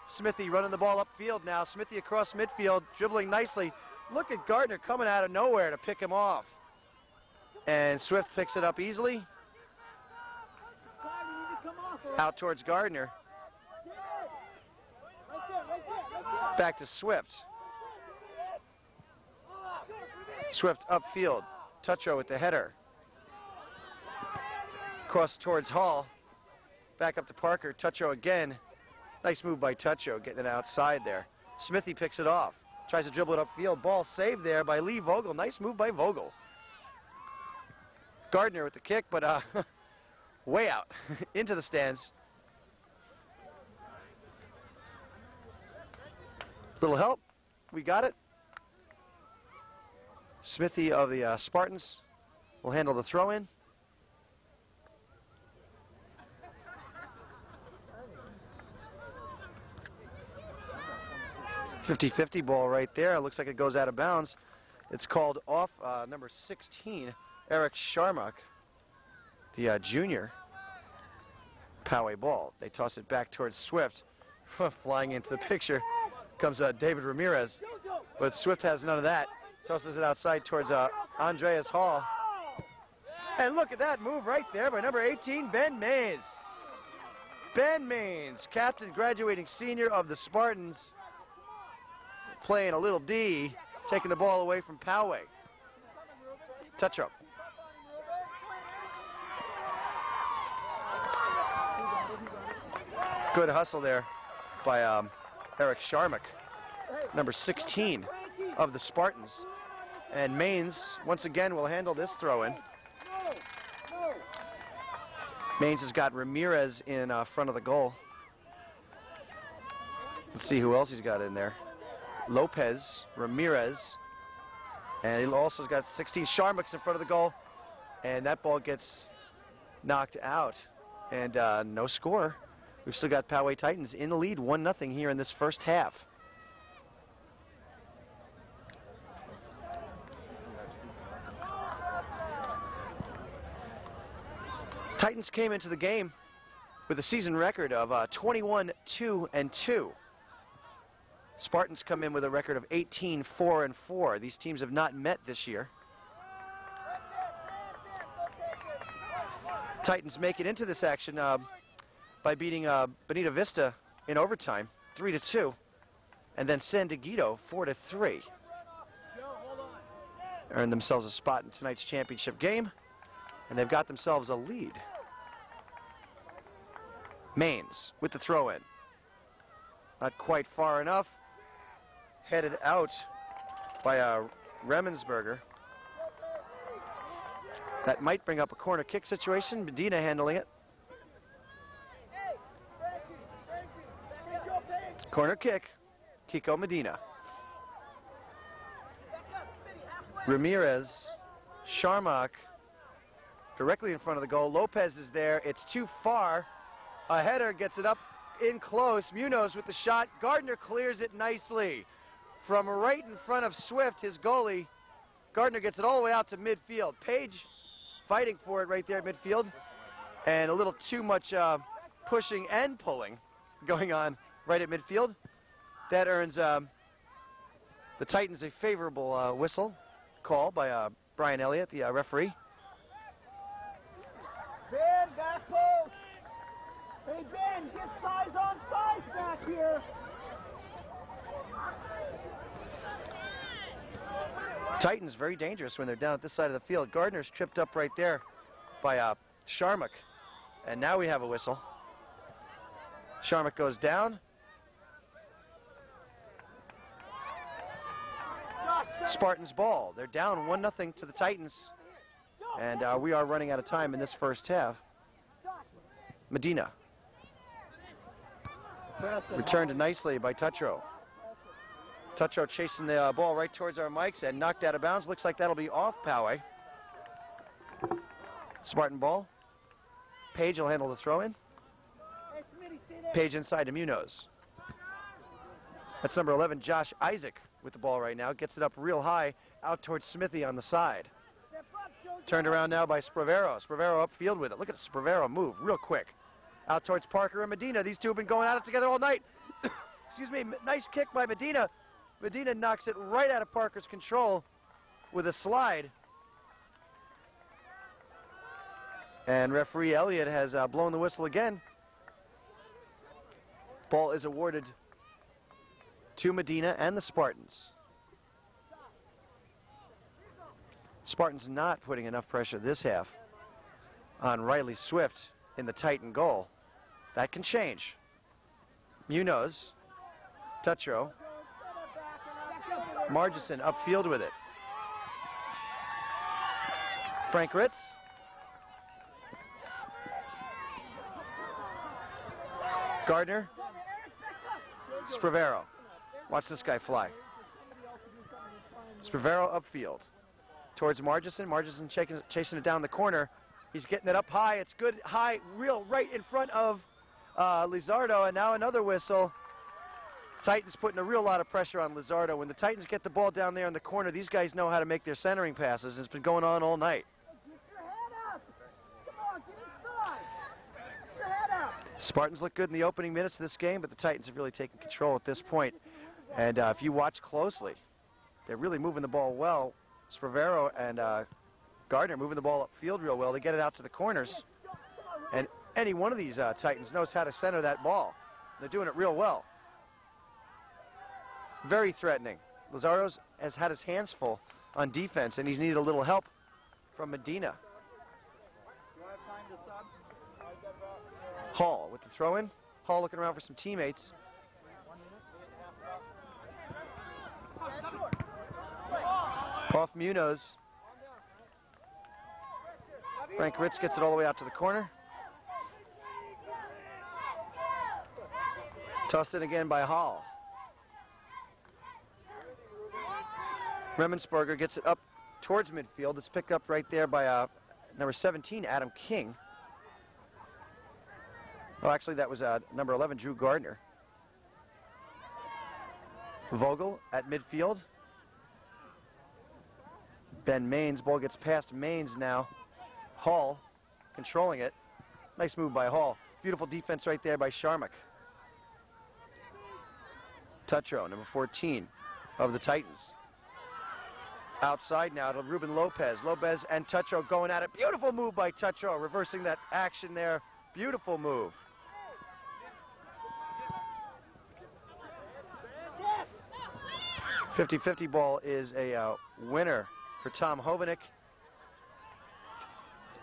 Smithy running the ball upfield now. Smithy across midfield, dribbling nicely. Look at Gardner coming out of nowhere to pick him off. And Swift picks it up easily. Out towards Gardner. Back to Swift. Swift upfield. Tutro with the header. Cross towards Hall. Back up to Parker. Tutro again. Nice move by Tutro, getting it outside there. Smithy picks it off. Tries to dribble it upfield. Ball saved there by Lee Vogel. Nice move by Vogel. Gardner with the kick, but way out into the stands. Little help. We got it. Smithy of the Spartans will handle the throw-in. 50-50 ball right there. Looks like it goes out of bounds. It's called off number 16, Eric Sharmak, the junior. Poway ball. They toss it back towards Swift. Flying into the picture comes David Ramirez. But Swift has none of that. Tosses it outside towards Andreas Hall. And look at that move right there by number 18, Ben Maines. Ben Maines, captain, graduating senior of the Spartans, playing a little D, taking the ball away from Poway. Tutro. Good hustle there by Eric Sharmak, number 16 of the Spartans. And Maines, once again, will handle this throw-in. Maines has got Ramirez in front of the goal. Let's see who else he's got in there. Lopez, Ramirez, and he also has got 16 Sharmaks in front of the goal. And that ball gets knocked out. And no score. We've still got Poway Titans in the lead, 1-0 here in this first half. Titans came into the game with a season record of 21-2-2. Spartans come in with a record of 18-4-4. These teams have not met this year. Titans make it into this action by beating Bonita Vista in overtime, 3-2, and then San Dieguito 4-3. Earned themselves a spot in tonight's championship game, and they've got themselves a lead. Maines with the throw-in. Not quite far enough. Headed out by Remensberger. That might bring up a corner kick situation. Medina handling it. Corner kick, Kiko Medina. Ramirez, Sharmak, directly in front of the goal. Lopez is there. It's too far. A header gets it up in close. Munoz with the shot. Gardner clears it nicely from right in front of Swift, his goalie. Gardner gets it all the way out to midfield. Page fighting for it right there at midfield. And a little too much pushing and pulling going on right at midfield. That earns the Titans a favorable whistle call by Brian Elliott, the referee. Ben, back post. Hey, Ben, get size on size back here. Titans very dangerous when they're down at this side of the field. Gardner's tripped up right there by Sharmak. And now we have a whistle. Sharmak goes down. Spartans ball. They're down 1-0 to the Titans. And we are running out of time in this first half. Medina. Returned nicely by Tutro. Tutro chasing the ball right towards our mics and knocked out of bounds. Looks like that'll be off Poway. Spartan ball. Page will handle the throw-in. Page inside to Munoz. That's number 11, Josh Isaac, with the ball right now. Gets it up real high out towards Smithy on the side. Turned around now by Spravero. Spravero upfield with it. Look at Spravero move real quick. Out towards Parker and Medina. These two have been going at it together all night. Excuse me, nice kick by Medina. Medina knocks it right out of Parker's control with a slide. And referee Elliott has blown the whistle again. Ball is awarded to Medina and the Spartans. Spartans not putting enough pressure this half on Riley Swift in the Titan goal. That can change. Munoz, Tutro, Margison upfield with it. Frank Ritz. Gardner. Spravero. Watch this guy fly. Spravero upfield towards Margison. Margison chasing it down the corner. He's getting it up high. It's good high, real right in front of Lizardo, and now another whistle. Titans putting a real lot of pressure on Lizardo. When the Titans get the ball down there in the corner, these guys know how to make their centering passes, and it's been going on all night. Spartans look good in the opening minutes of this game, but the Titans have really taken control at this point. And if you watch closely, they're really moving the ball well. Spravero and Gardner moving the ball upfield real well. They get it out to the corners. And any one of these Titans knows how to center that ball. They're doing it real well. Very threatening. Lizardo has had his hands full on defense, and he's needed a little help from Medina. Hall with the throw-in. Hall looking around for some teammates. Off Munoz. Frank Ritz gets it all the way out to the corner. Tossed in again by Hall. Remensberger gets it up towards midfield. It's picked up right there by number 17, Adam King. Oh, actually, that was number 11, Drew Gardner. Vogel at midfield. Ben Maines, ball gets past Maines now. Hall controlling it. Nice move by Hall. Beautiful defense right there by Sharmak. Tutro, number 14 of the Titans. Outside now to Ruben Lopez. Lopez and Tutro going at it. Beautiful move by Tutro, reversing that action there. Beautiful move. .50-50 ball is a winner for Tom Hovanek.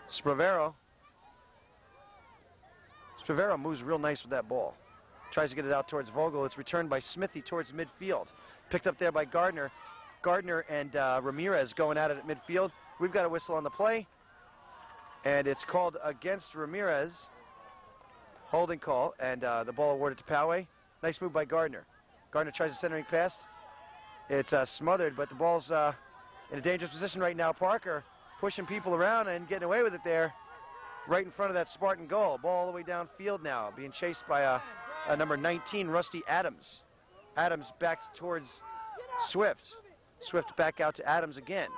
Spravero moves real nice with that ball. Tries to get it out towards Vogel. It's returned by Smithy towards midfield. Picked up there by Gardner. Gardner and Ramirez going at it at midfield. We've got a whistle on the play, and it's called against Ramirez. Holding call, and the ball awarded to Poway. Nice move by Gardner. Gardner tries a centering pass. It's smothered, but the ball's in a dangerous position right now. Parker pushing people around and getting away with it there, right in front of that Spartan goal. Ball all the way downfield now, being chased by number 19, Rusty Adams. Adams back towards Swift. Swift back out to Adams again.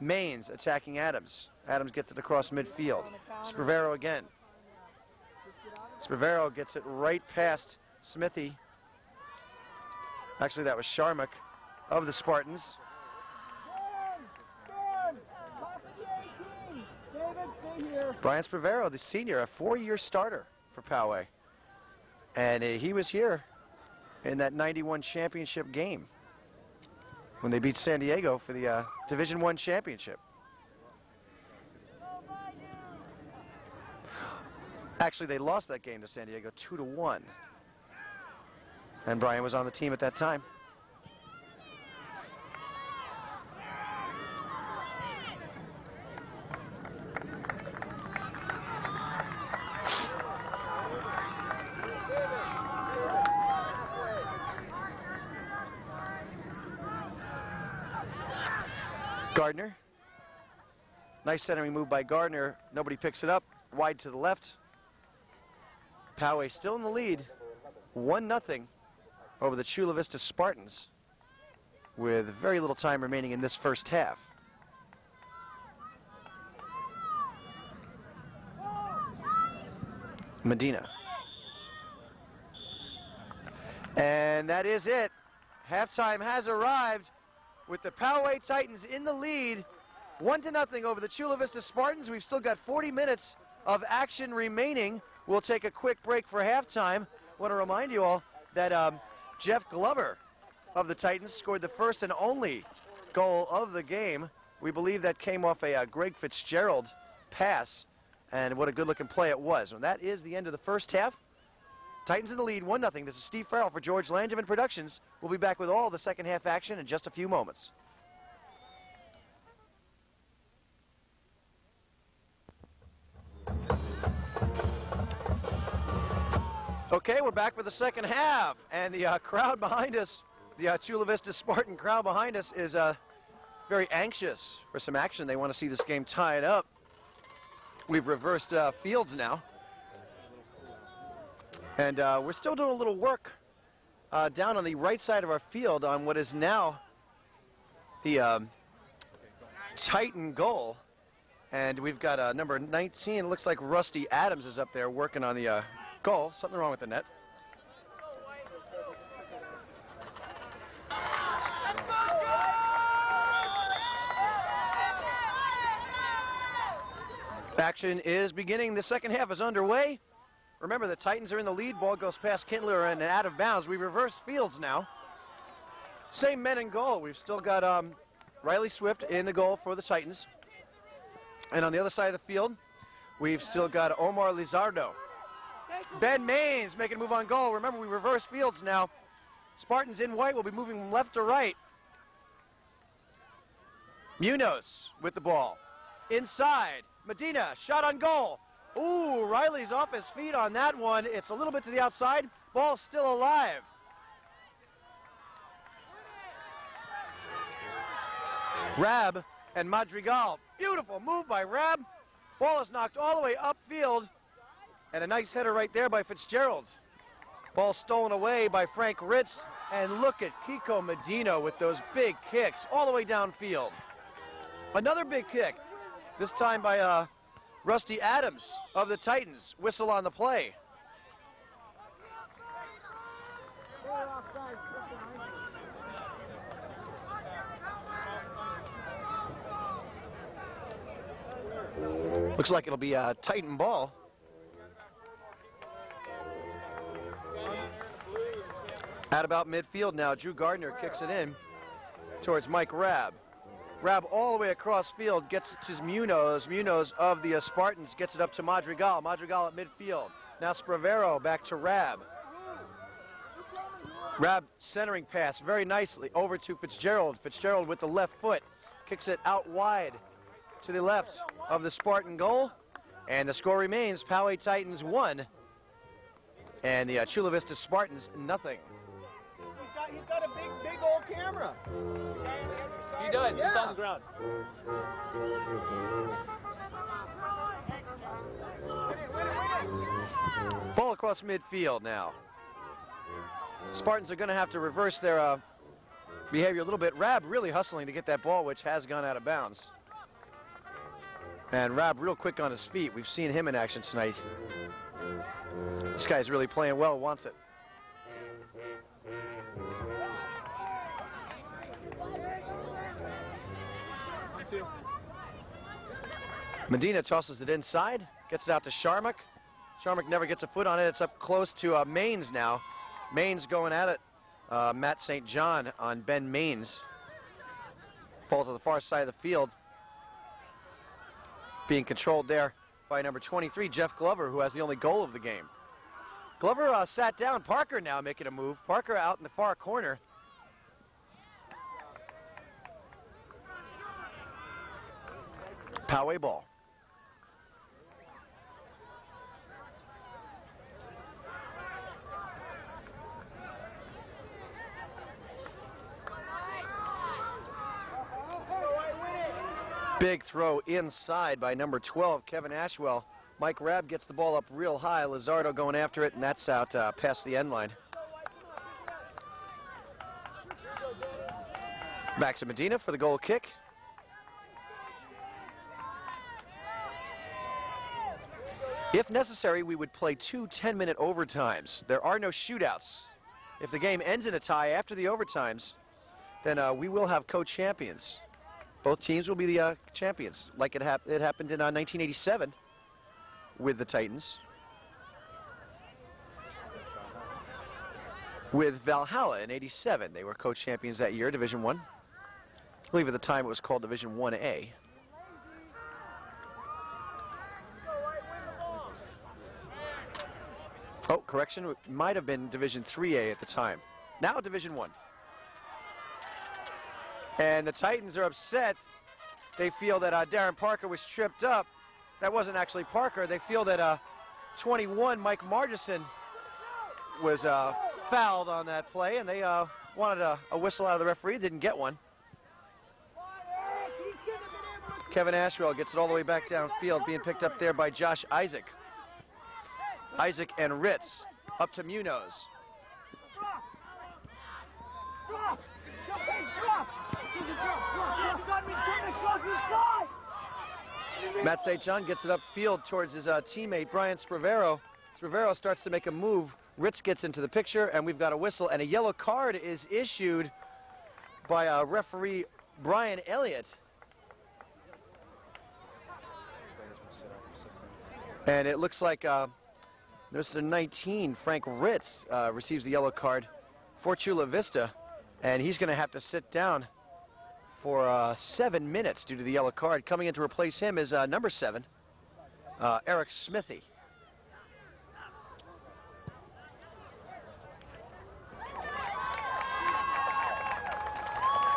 Maines attacking Adams. Adams gets it across midfield. Spravero again. Spravero gets it right past Smithy. Actually, that was Sharmak of the Spartans. Brian Spravero, the senior, a 4-year starter for Poway. And he was here in that 91 championship game when they beat San Diego for the Division I championship. Actually, they lost that game to San Diego 2-1. And Brian was on the team at that time. Gardner. Nice centering move by Gardner. Nobody picks it up. Wide to the left. Poway still in the lead. 1-0 over the Chula Vista Spartans. with very little time remaining in this first half. Medina. And that is it. Halftime has arrived with the Poway Titans in the lead, 1-0 over the Chula Vista Spartans. We've still got 40 minutes of action remaining. We'll take a quick break for halftime. I want to remind you all that Jeff Glover of the Titans scored the first and only goal of the game. We believe that came off a Greg Fitzgerald pass, and what a good-looking play it was. And that is the end of the first half. Titans in the lead, 1-0. This is Steve Farrell for George Langevin Productions. We'll be back with all the second half action in just a few moments. Okay, we're back for the second half, and the crowd behind us, the Chula Vista Spartan crowd behind us, is very anxious for some action. They want to see this game tied up. We've reversed fields now. And we're still doing a little work down on the right side of our field on what is now the Titan goal. And we've got number 19. It looks like Rusty Adams is up there working on the goal. Something wrong with the net. Action is beginning. The second half is underway. Remember, the Titans are in the lead. Ball goes past Kindler and out of bounds. We reversed fields now. Same men in goal. We've still got Riley Swift in the goal for the Titans. And on the other side of the field, we've still got Omar Lizardo. Ben Maines making a move on goal. Remember, we reverse fields now. Spartans in white will be moving from left to right. Munoz with the ball. Inside. Medina, shot on goal. Ooh, Riley's off his feet on that one. It's a little bit to the outside. Ball still alive. Rab and Madrigal. Beautiful move by Rab. Ball is knocked all the way upfield. And a nice header right there by Fitzgerald. Ball stolen away by Frank Ritz. And look at Kiko Medina with those big kicks all the way downfield. Another big kick. This time by Rusty Adams of the Titans. Whistle on the play. Looks like it'll be a Titan ball. At about midfield now, Drew Gardner kicks it in towards Mike Rabb. Rabb all the way across field, gets it to Munoz. Munoz of the Spartans gets it up to Madrigal. Madrigal at midfield. Now Spravero back to Rabb. Rabb centering pass very nicely over to Fitzgerald. Fitzgerald with the left foot kicks it out wide to the left of the Spartan goal. And the score remains Poway Titans 1 and the Chula Vista Spartans nothing. He's got a big old camera. He does. Yeah. It's on the ground. Ball across midfield now. Spartans are going to have to reverse their behavior a little bit. Rabb really hustling to get that ball, which has gone out of bounds. And Rabb real quick on his feet. We've seen him in action tonight. This guy's really playing well, wants it. Medina tosses it inside, gets it out to Sharmak. Sharmak never gets a foot on it. It's up close to Maines now. Maines going at it. Matt St. John on Ben Maines. Ball to the far side of the field. Being controlled there by number 23, Jeff Glover, who has the only goal of the game. Glover sat down. Parker now making a move. Parker out in the far corner. Poway ball. Big throw inside by number 12, Kevin Ashwell. Mike Rabb gets the ball up real high. Lizardo going after it, and that's out past the end line. Back to Medina for the goal kick. If necessary, we would play 2 10-minute overtimes. There are no shootouts. If the game ends in a tie after the overtimes, then we will have co-champions. Both teams will be the champions, like it happened in 1987 with the Titans. With Valhalla in '87, they were co-champions that year, Division I. I believe at the time it was called Division 1A. Oh, correction, it might have been Division 3A at the time. Now Division 1. And the Titans are upset. They feel that Darren Parker was tripped up. That wasn't actually Parker. They feel that 21, Mike Margison, was fouled on that play, and they wanted a whistle out of the referee. Didn't get one. Kevin Ashwell gets it all the way back downfield, being picked up there by Josh Isaac. Isaac and Ritz up to Munoz. Matt St. John gets it upfield towards his teammate Brian Spravero. Spravero starts to make a move. Ritz gets into the picture, and we've got a whistle, and a yellow card is issued by referee Brian Elliott. And it looks like Mr. 19, Frank Ritz, receives the yellow card for Chula Vista, and he's going to have to sit down for 7 minutes due to the yellow card. Coming in to replace him is number 7, Eric Smithy.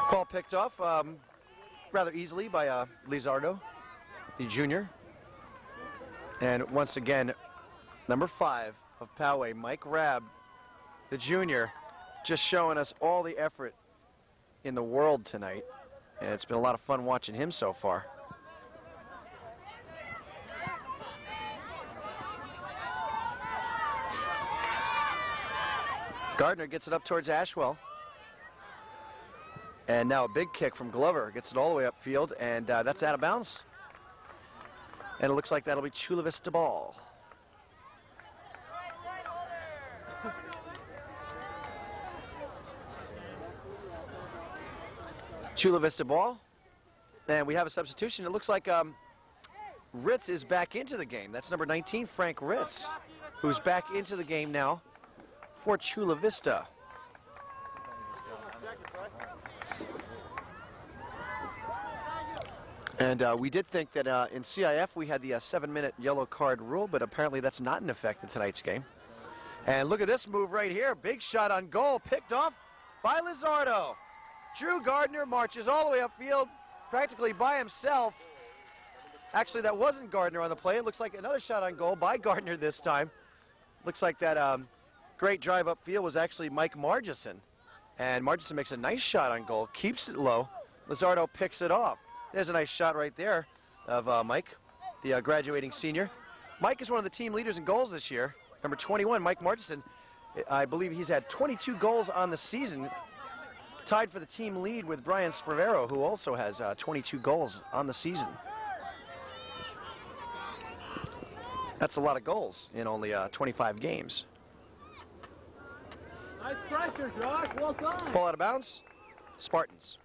Ball picked off rather easily by Lizardo, the junior. And once again, number 5 of Poway, Mike Rabb, the junior, just showing us all the effort in the world tonight. And it's been a lot of fun watching him so far. Gardner gets it up towards Ashwell. And now a big kick from Glover. Gets it all the way upfield, and that's out of bounds. And it looks like that'll be Chula Vista ball. Chula Vista ball. And we have a substitution. It looks like Ritz is back into the game. That's number 19, Frank Ritz, who's back into the game now for Chula Vista. And we did think that in CIF we had the 7-minute yellow card rule, but apparently that's not in effect in tonight's game. And look at this move right here. Big shot on goal, picked off by Lizardo. Drew Gardner marches all the way upfield, practically by himself. Actually, that wasn't Gardner on the play. It looks like another shot on goal by Gardner this time. Looks like that great drive upfield was actually Mike Margison. And Margison makes a nice shot on goal, keeps it low. Lizardo picks it off. There's a nice shot right there of Mike, the graduating senior. Mike is one of the team leaders in goals this year. Number 21, Mike Margison. I believe he's had 22 goals on the season, tied for the team lead with Brian Spravero, who also has 22 goals on the season. That's a lot of goals in only 25 games. Nice pressure, Josh. Well done. Ball out of bounds. Spartans.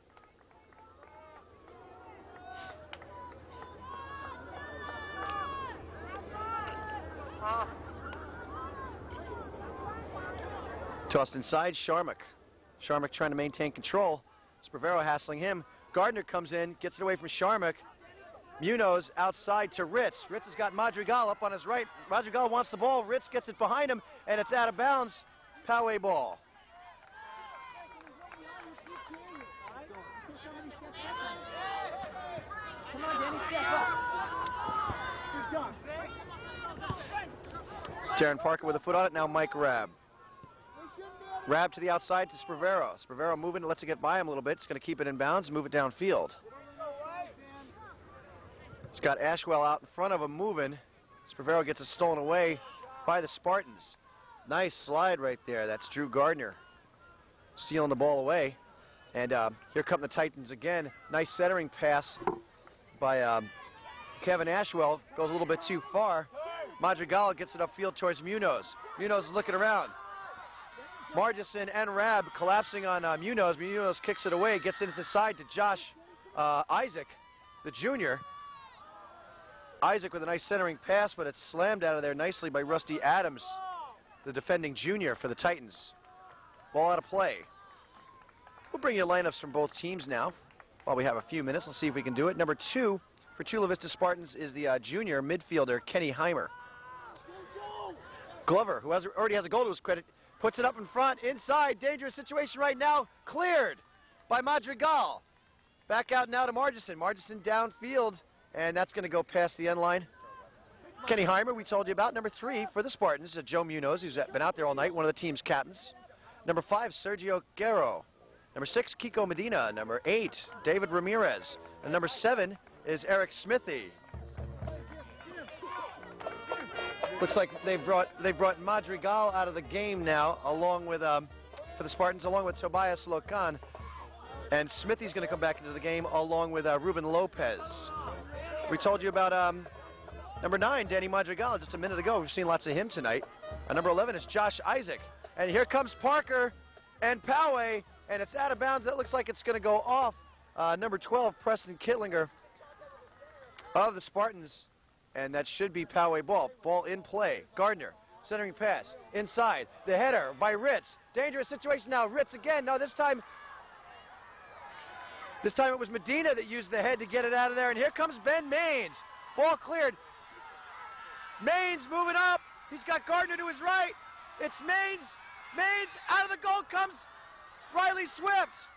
Tossed inside, Sharmak. Sharmak trying to maintain control. Spravero hassling him. Gardner comes in, gets it away from Sharmak. Munoz outside to Ritz. Ritz has got Madrigal up on his right. Madrigal wants the ball. Ritz gets it behind him, and it's out of bounds. Poway ball. Darren Parker with a foot on it. Now Mike Rabb. Rabb to the outside to Spravero. Spravero moving, lets it get by him a little bit. It's going to keep it in bounds, move it downfield. It's got Ashwell out in front of him moving. Spravero gets it stolen away by the Spartans. Nice slide right there. That's Drew Gardner stealing the ball away. And here come the Titans again. Nice centering pass by Kevin Ashwell. Goes a little bit too far. Madrigal gets it upfield towards Munoz. Munoz is looking around. Margison and Rab collapsing on Munoz. Munoz kicks it away, gets it into the side to Josh Isaac, the junior. Isaac with a nice centering pass, but it's slammed out of there nicely by Rusty Adams, the defending junior for the Titans. Ball out of play. We'll bring you lineups from both teams now while we have a few minutes. Let's see if we can do it. Number 2 for Chula Vista Spartans is the junior midfielder, Kenny Heimer. Glover, who already has a goal to his credit, puts it up in front, inside, dangerous situation right now, cleared by Madrigal. Back out now to Margison. Margison downfield, and that's going to go past the end line. Kenny Heimer, we told you about. Number 3 for the Spartans, Joe Munoz, who's been out there all night, one of the team's captains. Number 5, Sergio Guerrero. Number 6, Kiko Medina. Number 8, David Ramirez. And number 7 is Eric Smithy. Looks like they've brought Madrigal out of the game now, along with for the Spartans, along with Tobias Locan, and Smithy's going to come back into the game along with Ruben Lopez. We told you about number 9, Danny Madrigal, just a minute ago. We've seen lots of him tonight. Number 11 is Josh Isaac, and here comes Parker and Poway, and it's out of bounds. That looks like it's going to go off. Number 12, Preston Kittlinger of the Spartans. And that should be Poway ball. Ball in play. Gardner, centering pass, inside. The header by Ritz. Dangerous situation now. Ritz again. No, this time it was Medina that used the head to get it out of there. And here comes Ben Maines. Ball cleared. Maines moving up. He's got Gardner to his right. It's Maines. Maines out of the goal comes Riley Swift.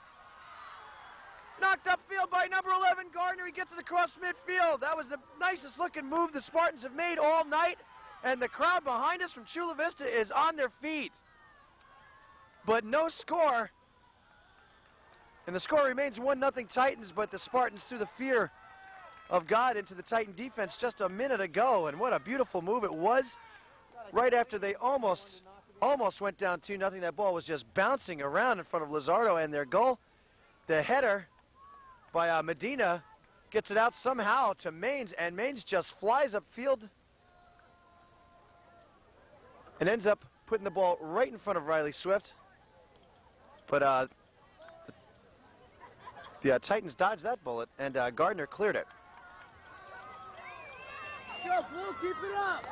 Knocked upfield by number 11, Gardner. He gets it across midfield. That was the nicest looking move the Spartans have made all night. And the crowd behind us from Chula Vista is on their feet. But no score. And the score remains 1-0 Titans, but the Spartans threw the fear of God into the Titan defense just a minute ago. And what a beautiful move it was. Right after they almost went down 2-0, that ball was just bouncing around in front of Lizardo and their goal. The header by Medina gets it out somehow to Maines, and Maines just flies upfield and ends up putting the ball right in front of Riley Swift. But the Titans dodged that bullet, and Gardner cleared it. Go, Blue, keep it up.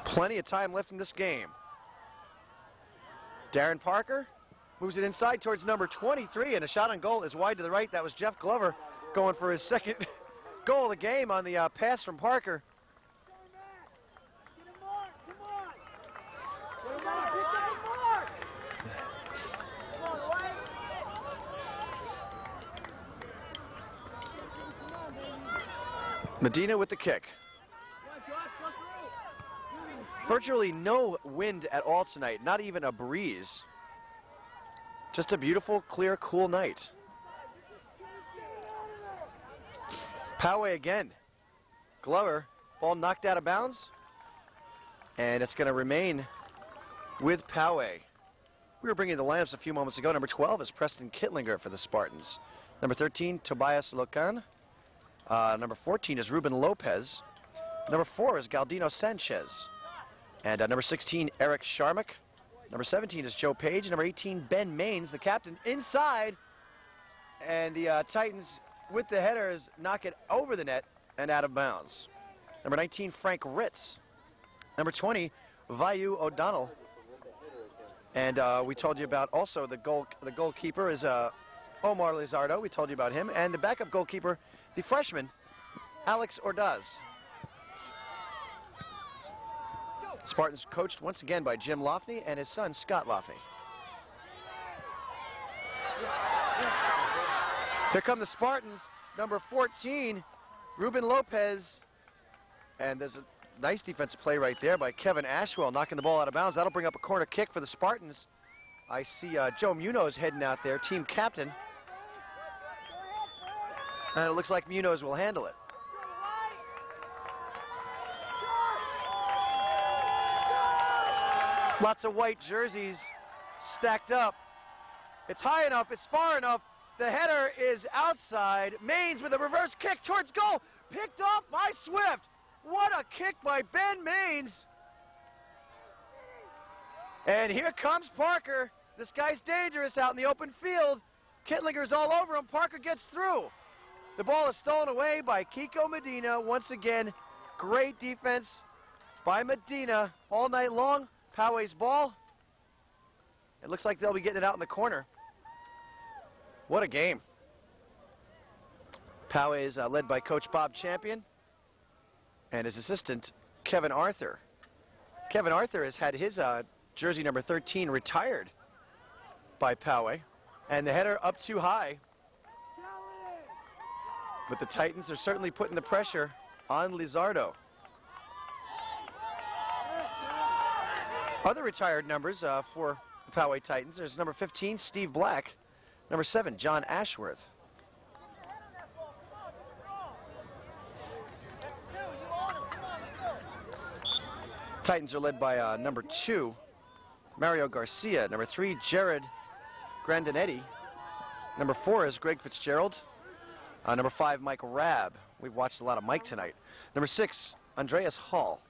Plenty of time left in this game. Darren Parker moves it inside towards number 23, and a shot on goal is wide to the right. That was Jeff Glover going for his second goal of the game on the pass from Parker. Medina with the kick. Virtually no wind at all tonight, not even a breeze. Just a beautiful, clear, cool night. Poway again. Glover, ball knocked out of bounds. And it's going to remain with Poway. We were bringing the lineups a few moments ago. Number 12 is Preston Kittlinger for the Spartans. Number 13, Tobias Locan. Number 14 is Ruben Lopez. Number 4 is Galdino Sanchez. And number 16, Eric Sharmick. Number 17 is Joe Page. Number 18, Ben Maines, the captain, inside. And the Titans, with the headers, knock it over the net and out of bounds. Number 19, Frank Ritz. Number 20, Vayu O'Donnell. And we told you about also the goalkeeper is Omar Lizardo. We told you about him. And the backup goalkeeper, the freshman, Alex Ordaz. Spartans coached once again by Jim Lofney and his son, Scott Lofney. Here come the Spartans, number 14, Ruben Lopez. And there's a nice defensive play right there by Kevin Ashwell, knocking the ball out of bounds. That'll bring up a corner kick for the Spartans. I see Joe Munoz heading out there, team captain. And it looks like Munoz will handle it. Lots of white jerseys stacked up. It's high enough, it's far enough. The header is outside. Maines with a reverse kick towards goal. Picked off by Swift. What a kick by Ben Maines. And here comes Parker. This guy's dangerous out in the open field. Kittlinger's all over him. Parker gets through. The ball is stolen away by Kiko Medina. Once again, great defense by Medina all night long. Poway's ball. It looks like they'll be getting it out in the corner. What a game. Poway is led by Coach Bob Champion and his assistant, Kevin Arthur. Kevin Arthur has had his jersey number 13 retired by Poway. And the header up too high. But the Titans are certainly putting the pressure on Lizardo. Other retired numbers for the Poway Titans. There's number 15, Steve Black. Number 7, John Ashworth. Titans are led by number 2, Mario Garcia. Number 3, Jared Grandinetti. Number 4 is Greg Fitzgerald. Number 5, Mike Rabb. We've watched a lot of Mike tonight. Number 6, Andreas Hall.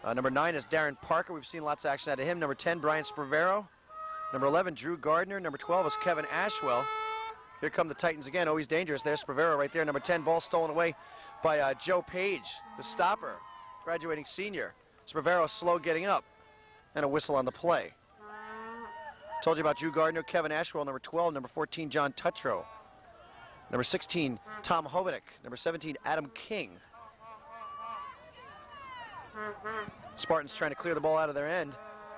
Number 9 is Darren Parker. We've seen lots of action out of him. Number 10, Brian Spravero. Number 11, Drew Gardner. Number 12 is Kevin Ashwell. Here come the Titans again. Always dangerous. There's Spravero right there. Number 10, ball stolen away by Joe Page, the stopper, graduating senior. Spravero slow getting up, and a whistle on the play. Told you about Drew Gardner, Kevin Ashwell, number 12, number 14, John Tutro. Number 16, Tom Hovenick. Number 17, Adam King. Spartans trying to clear the ball out of their end.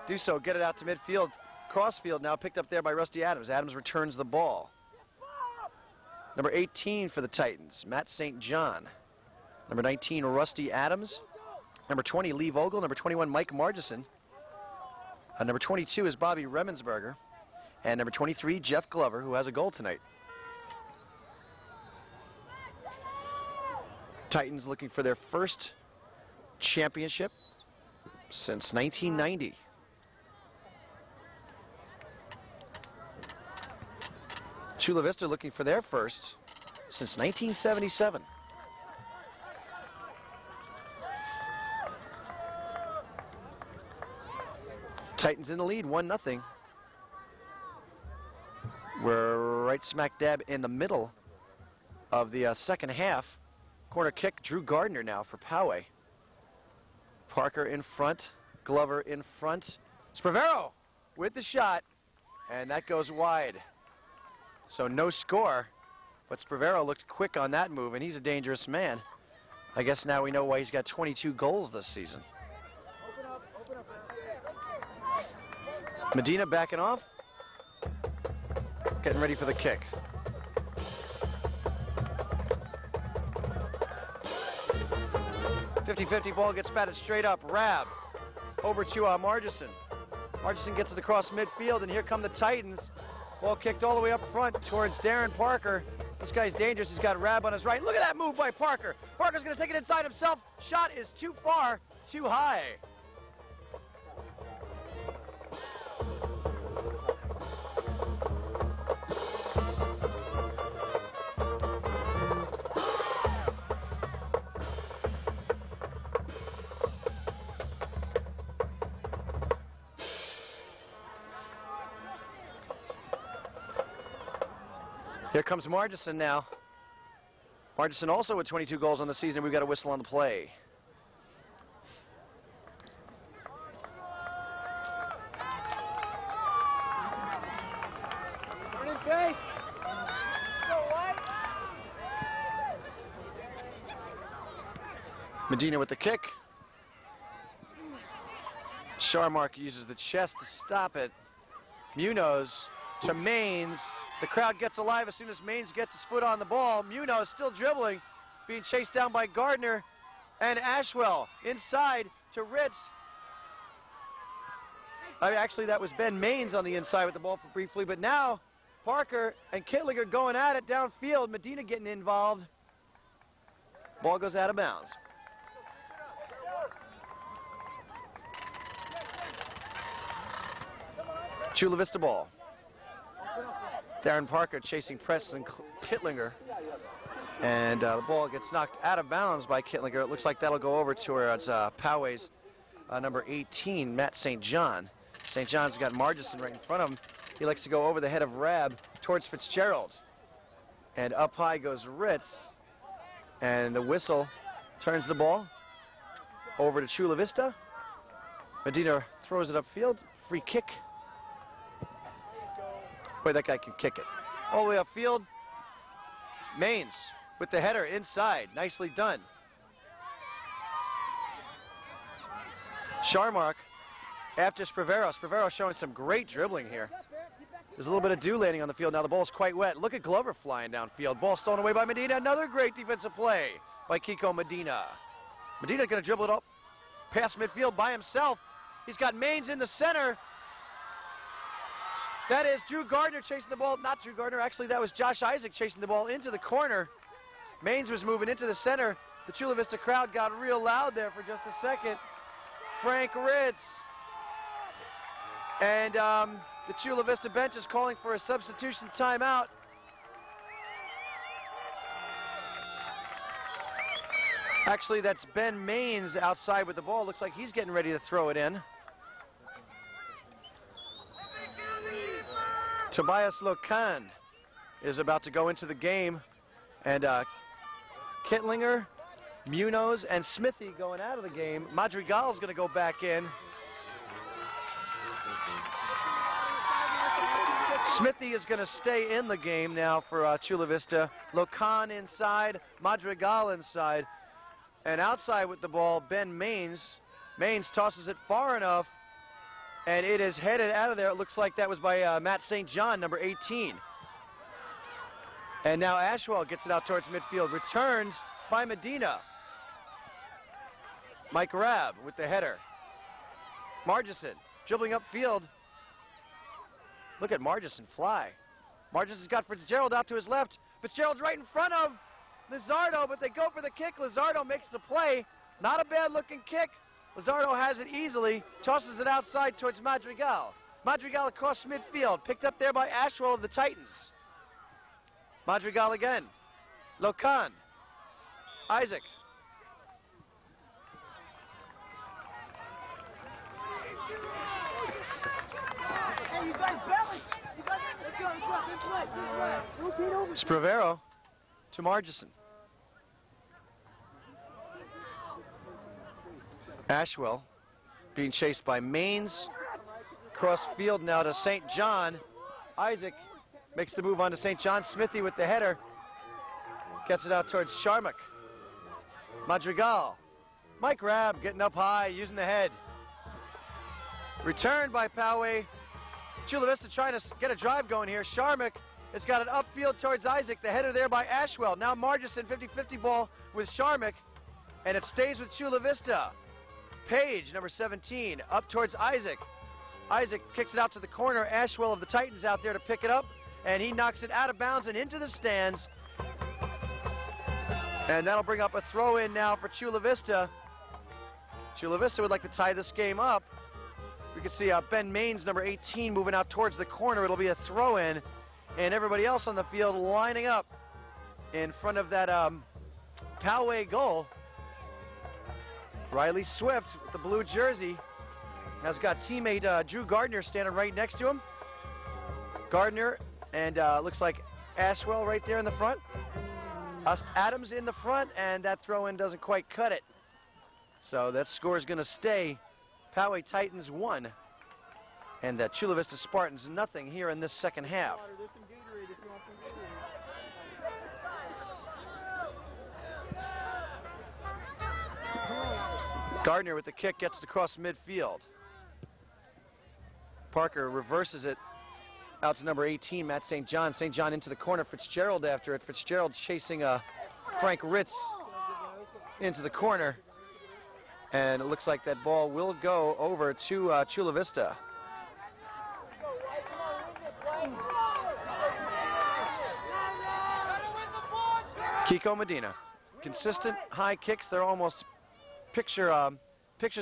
Do so, get it out to midfield. Crossfield now picked up there by Rusty Adams. Adams returns the ball. Number 18 for the Titans, Matt St. John. Number 19, Rusty Adams. Number 20, Lee Vogel. Number 21, Mike Margison. Number 22 is Bobby Remensberger. And number 23, Jeff Glover, who has a goal tonight. Titans looking for their first championship since 1990. Chula Vista looking for their first since 1977. Titans in the lead, 1-0. We're right smack dab in the middle of the second half. Corner kick, Drew Gardner now for Poway. Parker in front, Glover in front. Spravero with the shot, and that goes wide. So no score, but Spravero looked quick on that move, and he's a dangerous man. I guess now we know why he's got 22 goals this season. Medina backing off, getting ready for the kick. .50-50 ball gets batted straight up. Rabb over to Margison. Margison gets it across midfield, and here come the Titans. Ball kicked all the way up front towards Darren Parker. This guy's dangerous. He's got Rabb on his right. Look at that move by Parker. Parker's going to take it inside himself. Shot is too far, too high. Here comes Margison now. Margison also with 22 goals on the season. We've got a whistle on the play. Medina with the kick. Sharmark uses the chest to stop it. Munoz to Maines. The crowd gets alive as soon as Maines gets his foot on the ball. Munoz still dribbling, being chased down by Gardner and Ashwell. Inside to Ritz. Actually, that was Ben Maines on the inside with the ball for briefly, but now Parker and Kittlinger going at it downfield. Medina getting involved. Ball goes out of bounds. Chula Vista ball. Darren Parker chasing Preston Kittlinger. And the ball gets knocked out of bounds by Kittlinger. It looks like that'll go over towards Poway's number 18, Matt St. John. St. John's got Margison right in front of him. He likes to go over the head of Rab towards Fitzgerald. And up high goes Ritz. And the whistle turns the ball over to Chula Vista. Medina throws it upfield. Free kick. Boy, that guy can kick it. All the way upfield. Maines with the header inside. Nicely done. Sharmark after Spravero. Spravero showing some great dribbling here. There's a little bit of dew landing on the field. Now the ball's quite wet. Look at Glover flying downfield. Ball stolen away by Medina. Another great defensive play by Kiko Medina. Medina's going to dribble it up past midfield by himself. He's got Maines in the center. That is Drew Gardner chasing the ball. Not Drew Gardner, actually that was Josh Isaac chasing the ball into the corner. Maines was moving into the center. The Chula Vista crowd got real loud there for just a second. Frank Ritz. And the Chula Vista bench is calling for a substitution timeout. Actually, that's Ben Maines outside with the ball. Looks like he's getting ready to throw it in. Tobias Lokan is about to go into the game. And Kittlinger, Munoz, and Smithy going out of the game. Madrigal's going to go back in. Smithy is going to stay in the game now for Chula Vista. Lokan inside, Madrigal inside. And outside with the ball, Ben Maines. Maines tosses it far enough, and it is headed out of there. It looks like that was by Matt St. John, number 18. And now Ashwell gets it out towards midfield. Returned by Medina. Mike Rabb with the header. Margison dribbling upfield. Look at Margison fly. Margison's got Fitzgerald out to his left. Fitzgerald's right in front of Lizardo, but they go for the kick. Lizardo makes the play. Not a bad looking kick. Lizardo has it easily. Tosses it outside towards Madrigal. Madrigal across midfield. Picked up there by Ashwell of the Titans. Madrigal again. Lokan. Isaac. Spravero to Margison. Ashwell being chased by Maines. Cross field now to St. John. Isaac makes the move on to St. John. Smithy with the header. Gets it out towards Sharmak. Madrigal. Mike Rabb getting up high, using the head. Returned by Poway. Chula Vista trying to get a drive going here. Sharmak has got it upfield towards Isaac. The header there by Ashwell. Now Margison, 50-50 ball with Sharmak. And it stays with Chula Vista. Page, number 17, up towards Isaac. Isaac kicks it out to the corner. Ashwell of the Titans out there to pick it up. And he knocks it out of bounds and into the stands. And that'll bring up a throw in now for Chula Vista. Chula Vista would like to tie this game up. We can see Ben Maines, number 18, moving out towards the corner. It'll be a throw in. And everybody else on the field lining up in front of that Poway goal. Riley Swift with the blue jersey has got teammate Drew Gardner standing right next to him. Gardner and looks like Ashwell right there in the front. Adams in the front, and that throw-in doesn't quite cut it. So that score is going to stay Poway Titans 1 and the Chula Vista Spartans nothing here in this second half. Gardner with the kick gets it across midfield. Parker reverses it out to number 18, Matt St. John. St. John into the corner, Fitzgerald after it. Fitzgerald chasing Frank Ritz into the corner. And it looks like that ball will go over to Chula Vista. Kiko Medina. Consistent high kicks. They're almost pictures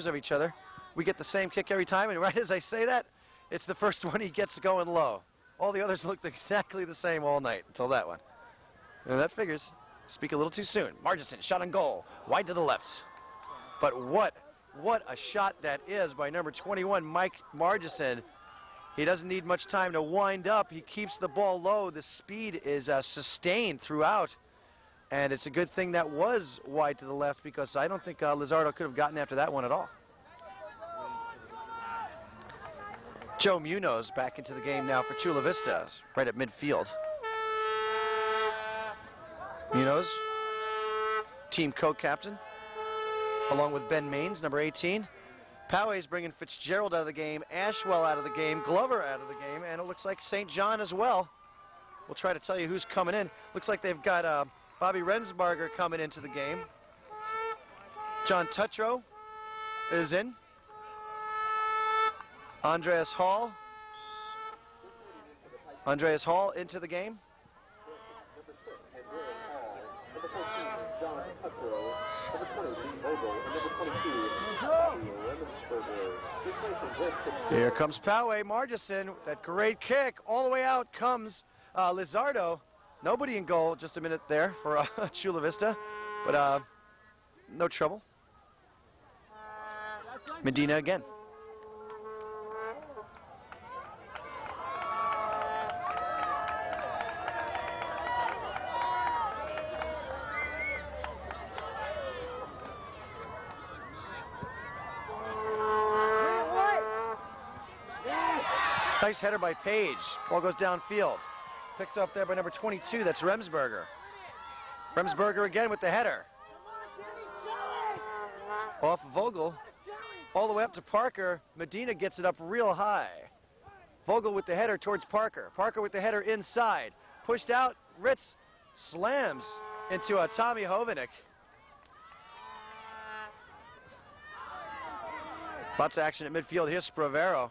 of each other. We get the same kick every time, and right as I say that, It's the first one he gets going low. All the others looked exactly the same all night until that one. And that figures. Speak a little too soon. Margison, shot on goal. Wide to the left. But what a shot that is by number 21, Mike Margison. He doesn't need much time to wind up. He keeps the ball low. The speed is sustained throughout. And it's a good thing that was wide to the left, because I don't think Lizardo could have gotten after that one at all. Joe Munoz back into the game now for Chula Vista, right at midfield. Munoz, team co-captain, along with Ben Maines, number 18. Poway's bringing Fitzgerald out of the game, Ashwell out of the game, Glover out of the game, and it looks like St. John as well. We'll try to tell you who's coming in. Looks like they've got Bobby Rensbarger coming into the game. John Tutro is in. Andreas Hall into the game. Here comes Poway. Margison, that great kick. All the way out comes Lizardo. Nobody in goal. Just a minute there for Chula Vista, but no trouble. Medina again. Nice header by Page. Ball goes downfield. Picked up there by number 22. That's Remsberger. Remsberger again with the header. Off Vogel. All the way up to Parker. Medina gets it up real high. Vogel with the header towards Parker. Parker with the header inside. Pushed out. Ritz slams into Tommy Hovanek. Lots of action at midfield. Here's Spravero.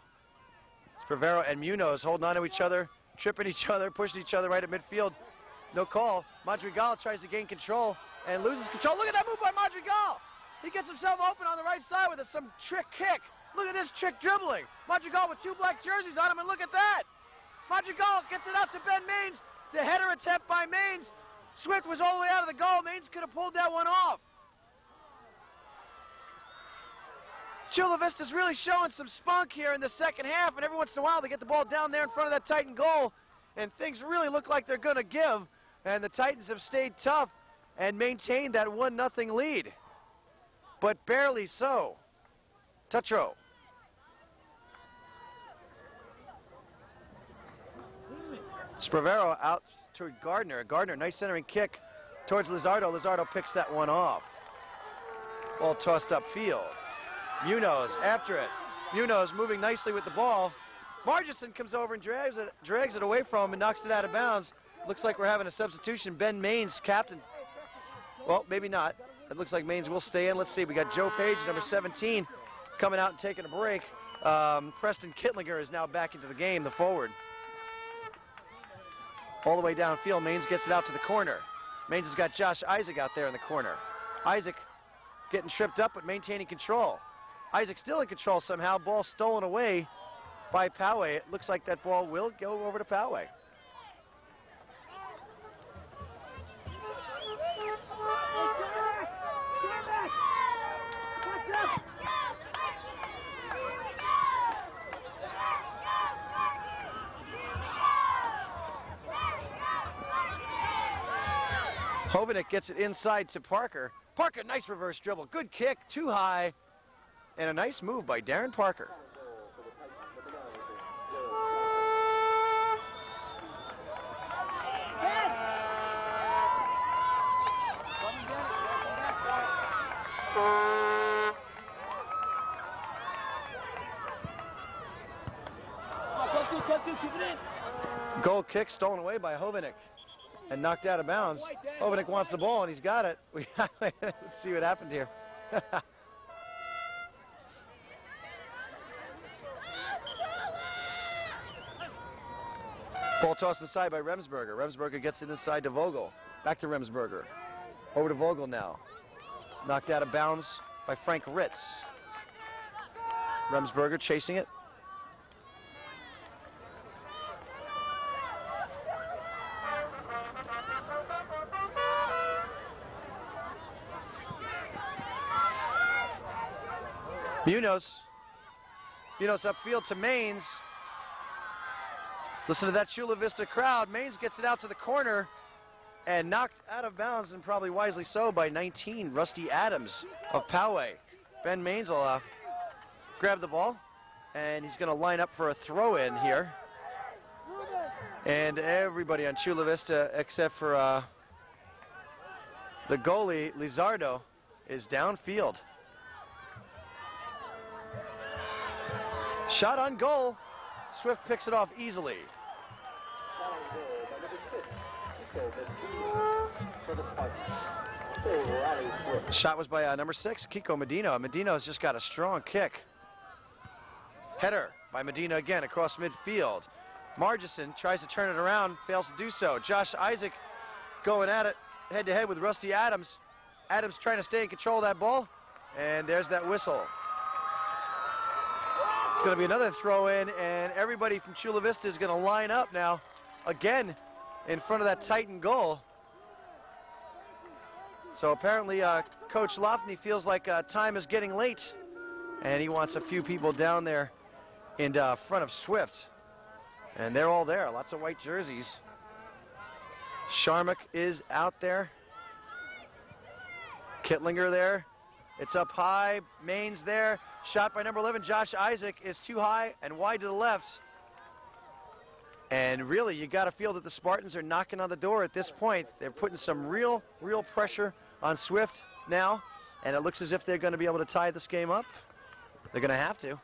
Spravero and Munoz holding on to each other, tripping each other, pushing each other right at midfield. No call. Madrigal tries to gain control and loses control. Look at that move by Madrigal. He gets himself open on the right side with some trick kick. Look at this trick dribbling. Madrigal with two black jerseys on him, and look at that. Madrigal gets it out to Ben Maines. The header attempt by Maines. Swift was all the way out of the goal. Maines could have pulled that one off. Chula Vista's really showing some spunk here in the second half, and every once in a while they get the ball down there in front of that Titan goal, and things really look like they're going to give, and the Titans have stayed tough and maintained that 1-0 lead, but barely so. Tutro. Spravero out to Gardner. Gardner, nice centering kick towards Lizardo. Lizardo picks that one off. Ball tossed upfield. Munoz after it. Munoz moving nicely with the ball. Margison comes over and drags it away from him and knocks it out of bounds. Looks like we're having a substitution. Ben Maines, captain. Well, maybe not. It looks like Maines will stay in. Let's see. We got Joe Page, number 17, coming out and taking a break. Preston Kittlinger is now back into the game, the forward. All the way downfield, Maines gets it out to the corner. Maines has got Josh Isaac out there in the corner. Isaac getting tripped up but maintaining control. Isaac still in control somehow. Ball stolen away by Poway. It looks like that ball will go over to Poway. Hovanek gets it inside to Parker. Parker, nice reverse dribble. Good kick, too high. And a nice move by Darren Parker. Goal kick stolen away by Hovanek and knocked out of bounds. Hovanek wants the ball and he's got it. Let's see what happened here. Ball tossed aside by Remsberger. Remsberger gets it inside to Vogel. Back to Remsberger. Over to Vogel now. Knocked out of bounds by Frank Ritz. Remsberger chasing it. Munoz upfield to Maines. Listen to that Chula Vista crowd. Maines gets it out to the corner and knocked out of bounds, and probably wisely so, by 19, Rusty Adams of Poway. Ben Maines will grab the ball, and he's going to line up for a throw-in here. And everybody on Chula Vista, except for the goalie, Lizardo, is downfield. Shot on goal. Swift picks it off easily. Shot was by number 6, Kiko Medina. Medina's just got a strong kick. Header by Medina again across midfield. Margison tries to turn it around, fails to do so. Josh Isaac going at it head-to-head with Rusty Adams. Adams trying to stay in control of that ball, and there's that whistle. It's going to be another throw-in, and everybody from Chula Vista is going to line up now, again, in front of that Titan goal. So apparently Coach Lofney feels like time is getting late, and he wants a few people down there in front of Swift. And they're all there, lots of white jerseys. Sharmak is out there. Kittlinger there. It's up high, Maines there. Shot by number 11, Josh Isaac, is too high and wide to the left. And really, you got to feel that the Spartans are knocking on the door at this point. They're putting some real pressure on Swift now, and it looks as if they're going to be able to tie this game up. They're going to have to.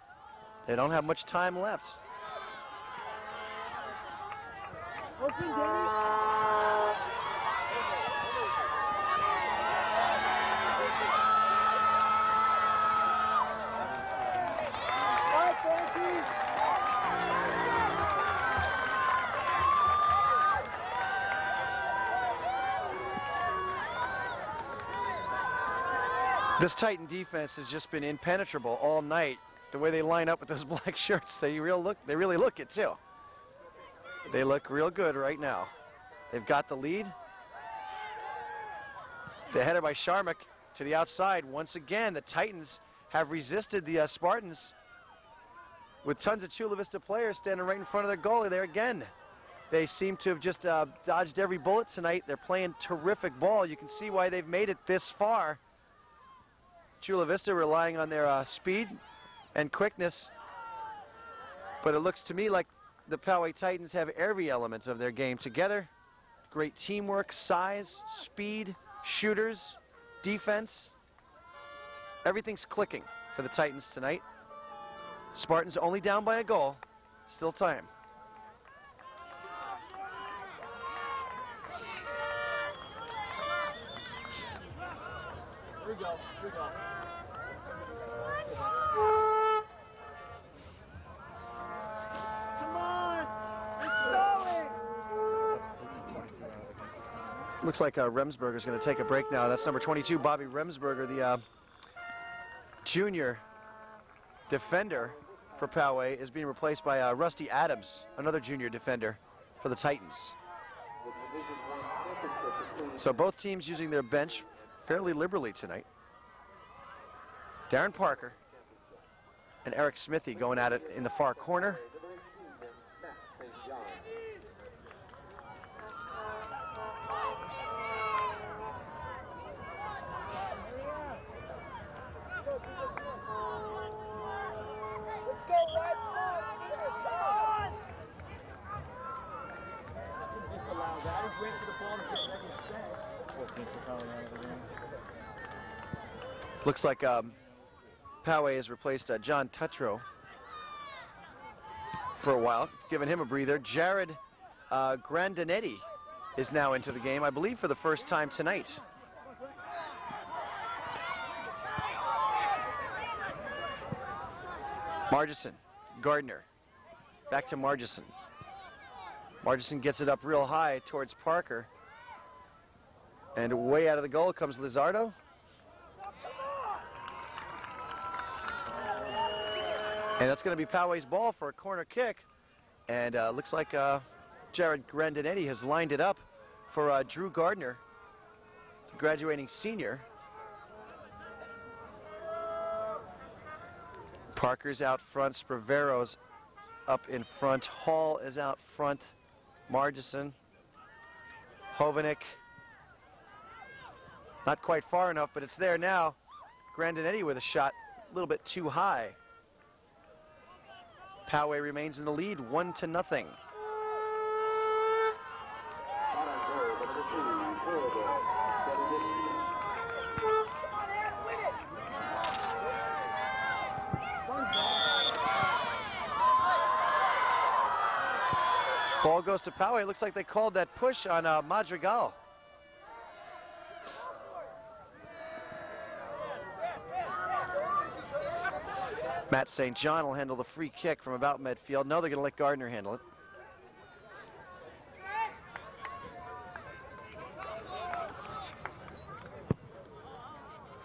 They don't have much time left. This Titan defense has just been impenetrable all night. The way they line up with those black shirts, they really look it too. They look real good right now. They've got the lead. The header by Sharmak to the outside. Once again, the Titans have resisted the Spartans with tons of Chula Vista players standing right in front of their goalie there again. They seem to have just dodged every bullet tonight. They're playing terrific ball. You can see why they've made it this far. Chula Vista relying on their speed and quickness, but it looks to me like the Poway Titans have every element of their game together. Great teamwork, size, speed, shooters, defense. Everything's clicking for the Titans tonight. Spartans only down by a goal. Still time. Here we go. Here we go. Come on. It's going. Looks like Remsberger's going to take a break now. That's number 22, Bobby Remsberger, the junior defender for Poway, is being replaced by Rusty Adams, another junior defender for the Titans. So both teams using their bench fairly liberally tonight. Darren Parker and Eric Smithy going at it in the far corner. Looks like Poway has replaced John Tutro for a while, giving him a breather. Jared Grandinetti is now into the game, I believe for the first time tonight. Margison, Gardner, back to Margison. Margison gets it up real high towards Parker. And way out of the goal comes Lizardo. And that's going to be Poway's ball for a corner kick. And looks like Jared Grandinetti has lined it up for Drew Gardner, the graduating senior. Parker's out front. Spravero's up in front. Hall is out front. Margison. Hovanek. Not quite far enough, but it's there now. Grandinetti with a shot a little bit too high. Poway remains in the lead, 1-0. Ball goes to Poway. Looks like they called that push on Madrigal. Matt St. John will handle the free kick from about midfield. No, they're going to let Gardner handle it.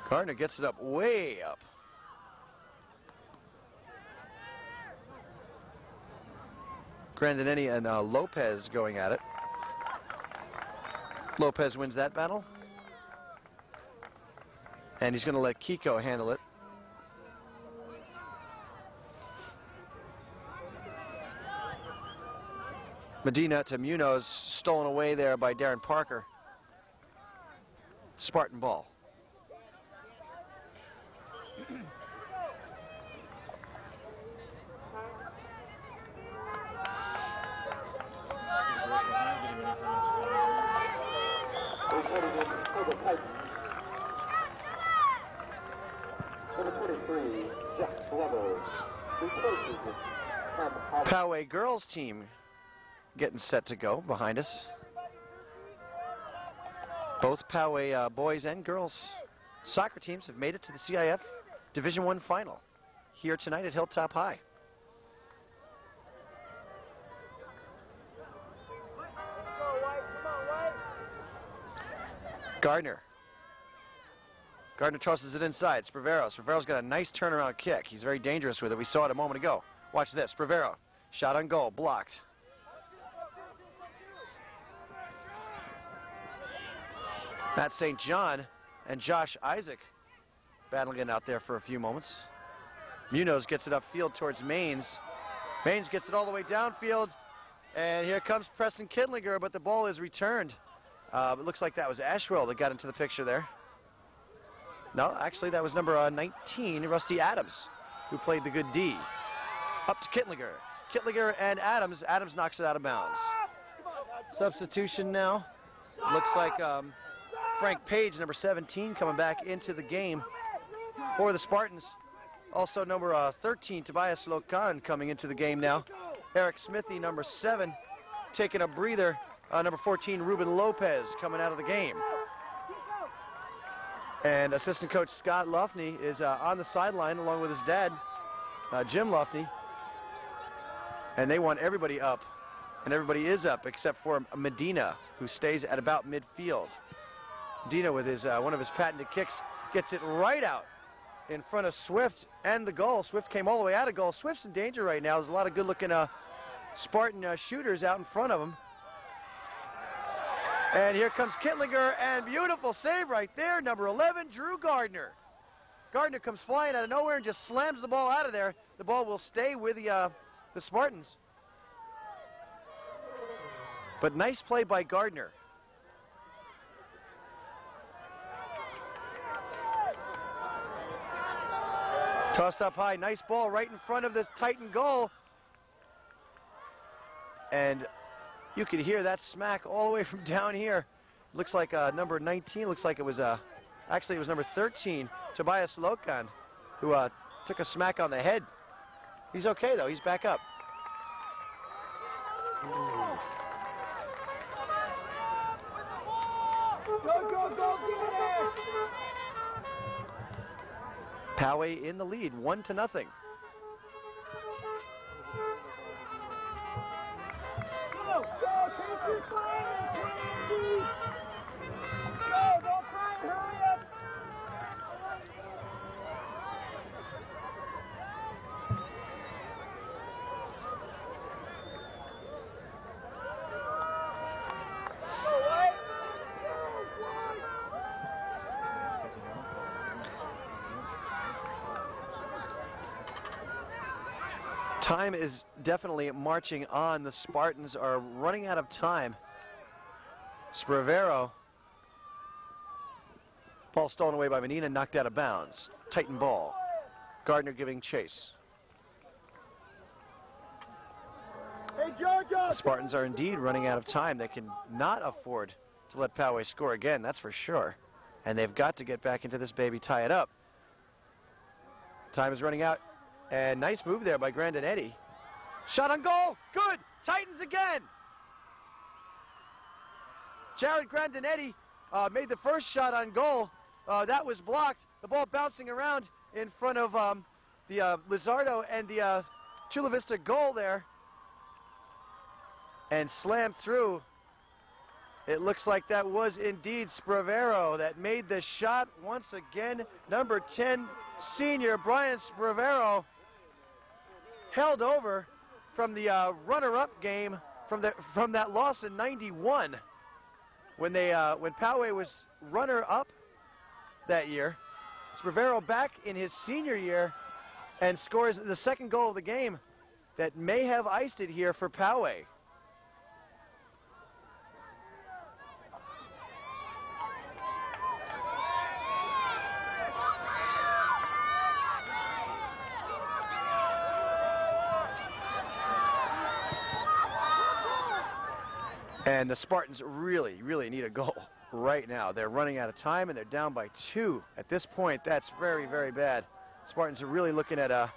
Gardner gets it up, way up. Grandinetti and Lopez going at it. Lopez wins that battle. And he's going to let Kiko handle it. Medina to Munoz, stolen away there by Darren Parker. Spartan ball. Poway girls team getting set to go behind us. Both Poway boys and girls soccer teams have made it to the CIF Division I final here tonight at Hilltop High. Gardner tosses it inside. Spravero's got a nice turnaround kick. He's very dangerous with it. We saw it a moment ago. Watch this. Spravero, shot on goal, blocked. Matt St. John and Josh Isaac battling it out there for a few moments. Munoz gets it upfield towards Maines. Maines gets it all the way downfield. And here comes Preston Kidlinger, but the ball is returned. It looks like that was Ashwell that got into the picture there. No, actually that was number 19, Rusty Adams, who played the good D. Up to Kittlinger. Kittlinger and Adams. Adams knocks it out of bounds. Substitution now. Looks like Frank Page, number 17, coming back into the game for the Spartans. Also number 13, Tobias Lokan, coming into the game now. Eric Smithy, number 7, taking a breather. Number 14, Ruben Lopez, coming out of the game. And assistant coach Scott Luffney is on the sideline along with his dad, Jim Luffney. And they want everybody up. And everybody is up except for Medina, who stays at about midfield. Medina with his one of his patented kicks gets it right out in front of Swift and the goal. Swift came all the way out of goal. Swift's in danger right now. There's a lot of good-looking Spartan shooters out in front of him. And here comes Kittlinger, and beautiful save right there. Number 11, Drew Gardner. Gardner comes flying out of nowhere and just slams the ball out of there. The ball will stay with the Spartans. But nice play by Gardner. Tossed up high, nice ball right in front of the Titan goal. And you can hear that smack all the way from down here. Looks like number 19, looks like it was, actually it was number 13, Tobias Lokan, who took a smack on the head. He's okay though, he's back up. Go, get it! Poway in the lead, 1-0. Go, take your time, go, don't try and hurry up. Time is definitely marching on. The Spartans are running out of time. Spravero. Ball stolen away by Menina, knocked out of bounds. Titan ball. Gardner giving chase. Hey, Georgia! The Spartans are indeed running out of time. They can not afford to let Poway score again, that's for sure. And they've got to get back into this baby, tie it up. Time is running out. And nice move there by Grandinetti. Shot on goal. Good. Titans again. Jared Grandinetti made the first shot on goal. That was blocked. The ball bouncing around in front of the Lizardo and the Chula Vista goal there. And slammed through. It looks like that was indeed Spravero that made the shot once again. Number 10 senior Brian Spravero held over from the runner-up game from that loss in '91 when Poway was runner-up that year. Spravero back in his senior year and scores the second goal of the game that may have iced it here for Poway. And the Spartans really, really need a goal right now. They're running out of time and they're down by 2. At this point, that's very, very bad. Spartans are really looking at a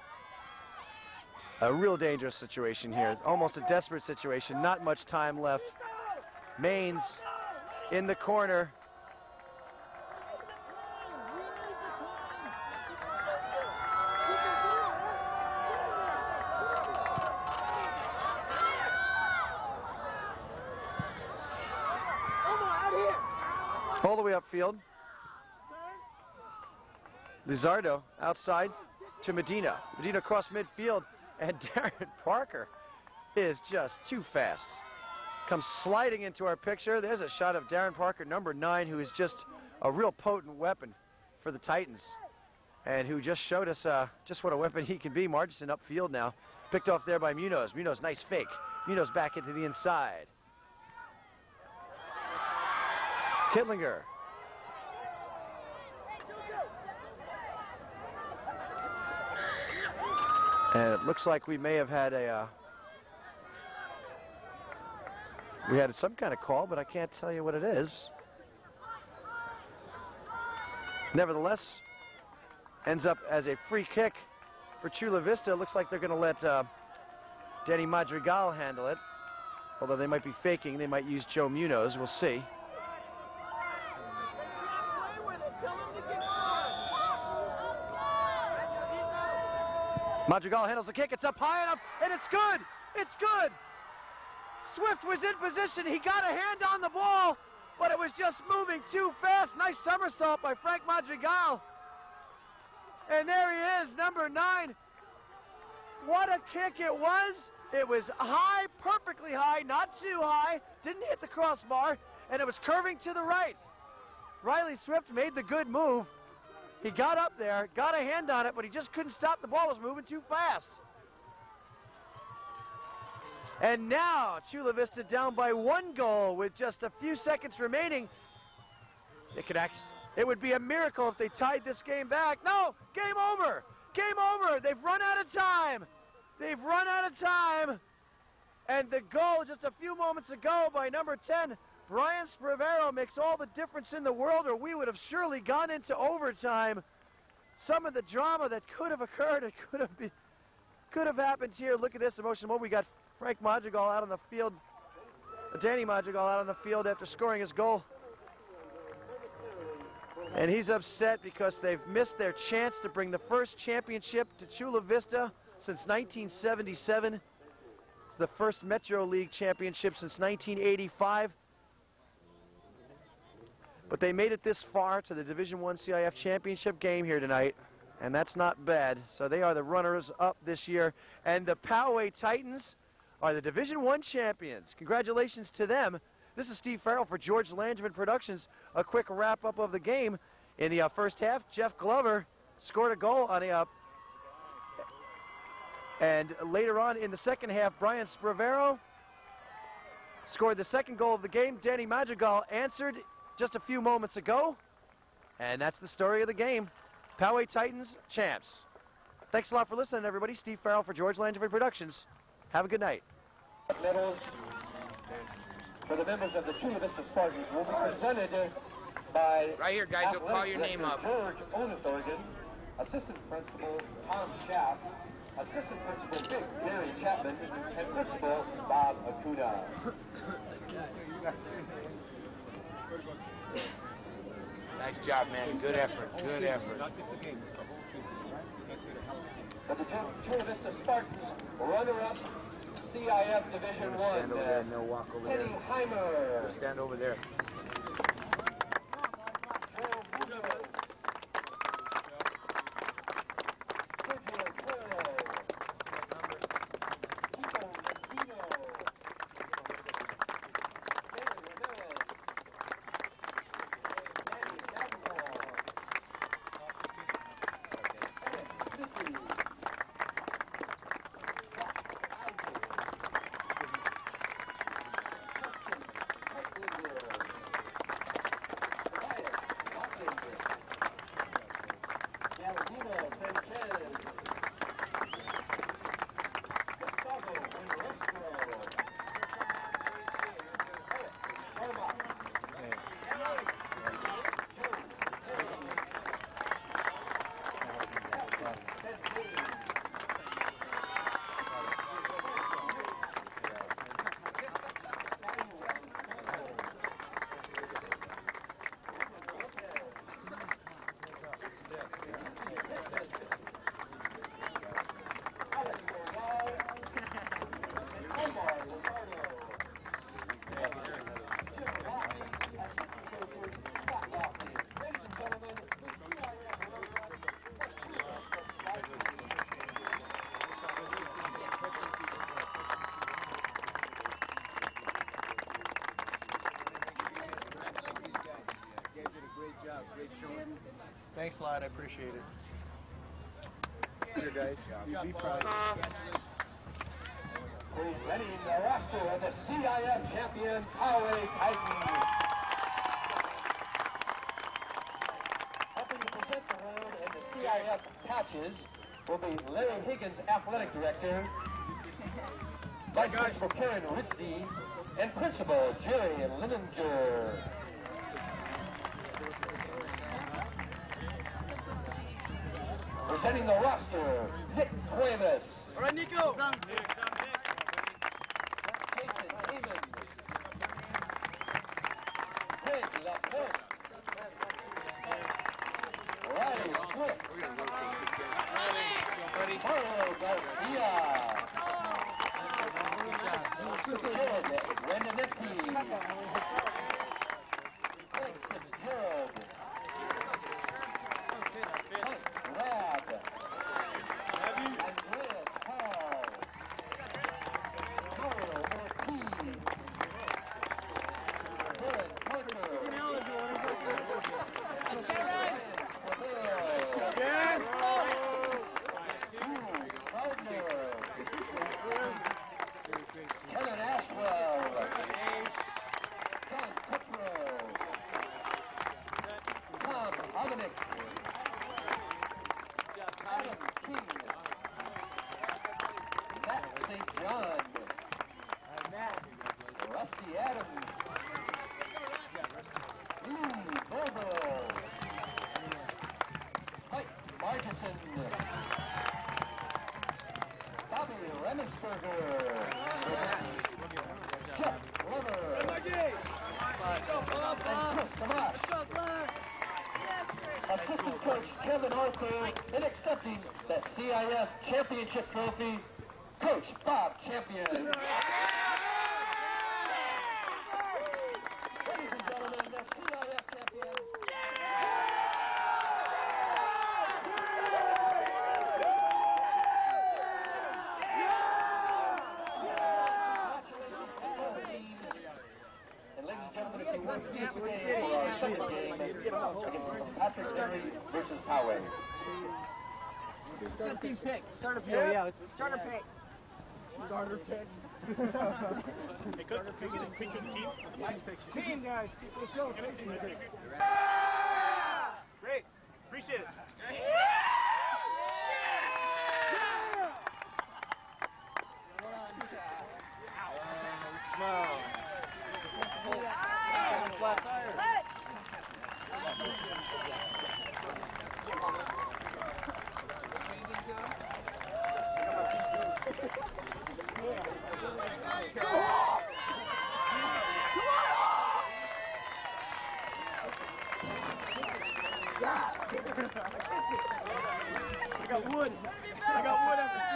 real dangerous situation here. Almost a desperate situation. Not much time left. Maines in the corner. All the way upfield. Lizardo outside to Medina. Medina across midfield, and Darren Parker is just too fast. Comes sliding into our picture. There's a shot of Darren Parker, number 9, who is just a real potent weapon for the Titans, and who just showed us just what a weapon he can be. Marginson upfield now. Picked off there by Munoz. Munoz, nice fake. Munoz back into the inside. Kittlinger. And it looks like we may have had we had some kind of call, but I can't tell you what it is. Nevertheless, ends up as a free kick for Chula Vista. It looks like they're going to let Danny Madrigal handle it. Although they might be faking, they might use Joe Munoz. We'll see. Madrigal handles the kick. It's up high enough, and it's good. It's good. Swift was in position. He got a hand on the ball, but it was just moving too fast. Nice somersault by Frank Madrigal. And there he is, number 9. What a kick it was. It was high, perfectly high, not too high. Didn't hit the crossbar, and it was curving to the right. Riley Swift made the good move. He got up there, got a hand on it, but he just couldn't stop. The ball was moving too fast. And now Chula Vista down by 1 goal with just a few seconds remaining. It would be a miracle if they tied this game back. No, game over. Game over. They've run out of time. They've run out of time. And the goal just a few moments ago by number 10, Brian Spravero, makes all the difference in the world, or we would have surely gone into overtime. Some of the drama that could have occurred, it could have happened here. Look at this emotional moment. We got Frank Madrigal out on the field, Danny Madrigal out on the field after scoring his goal. And he's upset because they've missed their chance to bring the first championship to Chula Vista since 1977. It's the first Metro League championship since 1985. But they made it this far to the Division I CIF championship game here tonight, and that's not bad. So they are the runners-up this year. And the Poway Titans are the Division I champions. Congratulations to them. This is Steve Farrell for George Langerman Productions. A quick wrap-up of the game. In the first half, Jeff Glover scored a goal on And later on in the second half, Brian Spravero scored the second goal of the game. Danny Madrigal answered just a few moments ago. And that's the story of the game. Poway Titans, champs. Thanks a lot for listening, everybody. Steve Farrell for George Langevin Productions. Have a good night. Medals for the members of the Chula Vista Spartans will be presented by Right here, guys. You'll call your name up. George Onistorgan, Assistant Principal Tom Schaff, Assistant Principal Big Gary Chapman, and Principal Bob Acuna. Nice job, man. Good effort. Good effort. For the Chula Vista Spartans, runner-up, CIF Division 1, Stand over there and they'll walk over Kenny there. Heimer. Stand over there. Thanks a lot. I appreciate it. Here, guys. You be proud. Presenting the roster of the CIF champion, Poway Titans. Helping to present the road and the CIF patches will be Larry Higgins, Athletic Director, Vice Principal Karen Ritzy, and Principal Jerry Linninger. Presenting the roster, Nick Cuevas. All right, Nico. Jason Heyman. Craig Laporte. Riley Swift. Carlo Garcia. Sid Rendanetti. Craig Fitzgerald. Rad. Andreas Paul. Carl Ortiz. Dylan Parker. Yes. Kevin Ashwell. John Cutro. Tom Hominick. Adam King. Matt St. John. Rusty Adams. Lee Bobo. Mike Margison. Bobby Remensberger. Jeff Glover. And Chris Tomas. Assistant Coach Kevin Arthur in accepting the CIF Championship Trophy, Coach Bob Champion. Ladies and gentlemen, the CIF champion. And ladies and gentlemen, if you want to see the game for our second game, against Patrick Henry versus Poway. Starter team pick. Starter pick. Yeah, it's Starter pick. Starter pick. Hey, coach, can we get a picture of the team? Team, guys. Let's show a picture. Great. Appreciate it. Smile. Flat tire. I got wood. I got wood after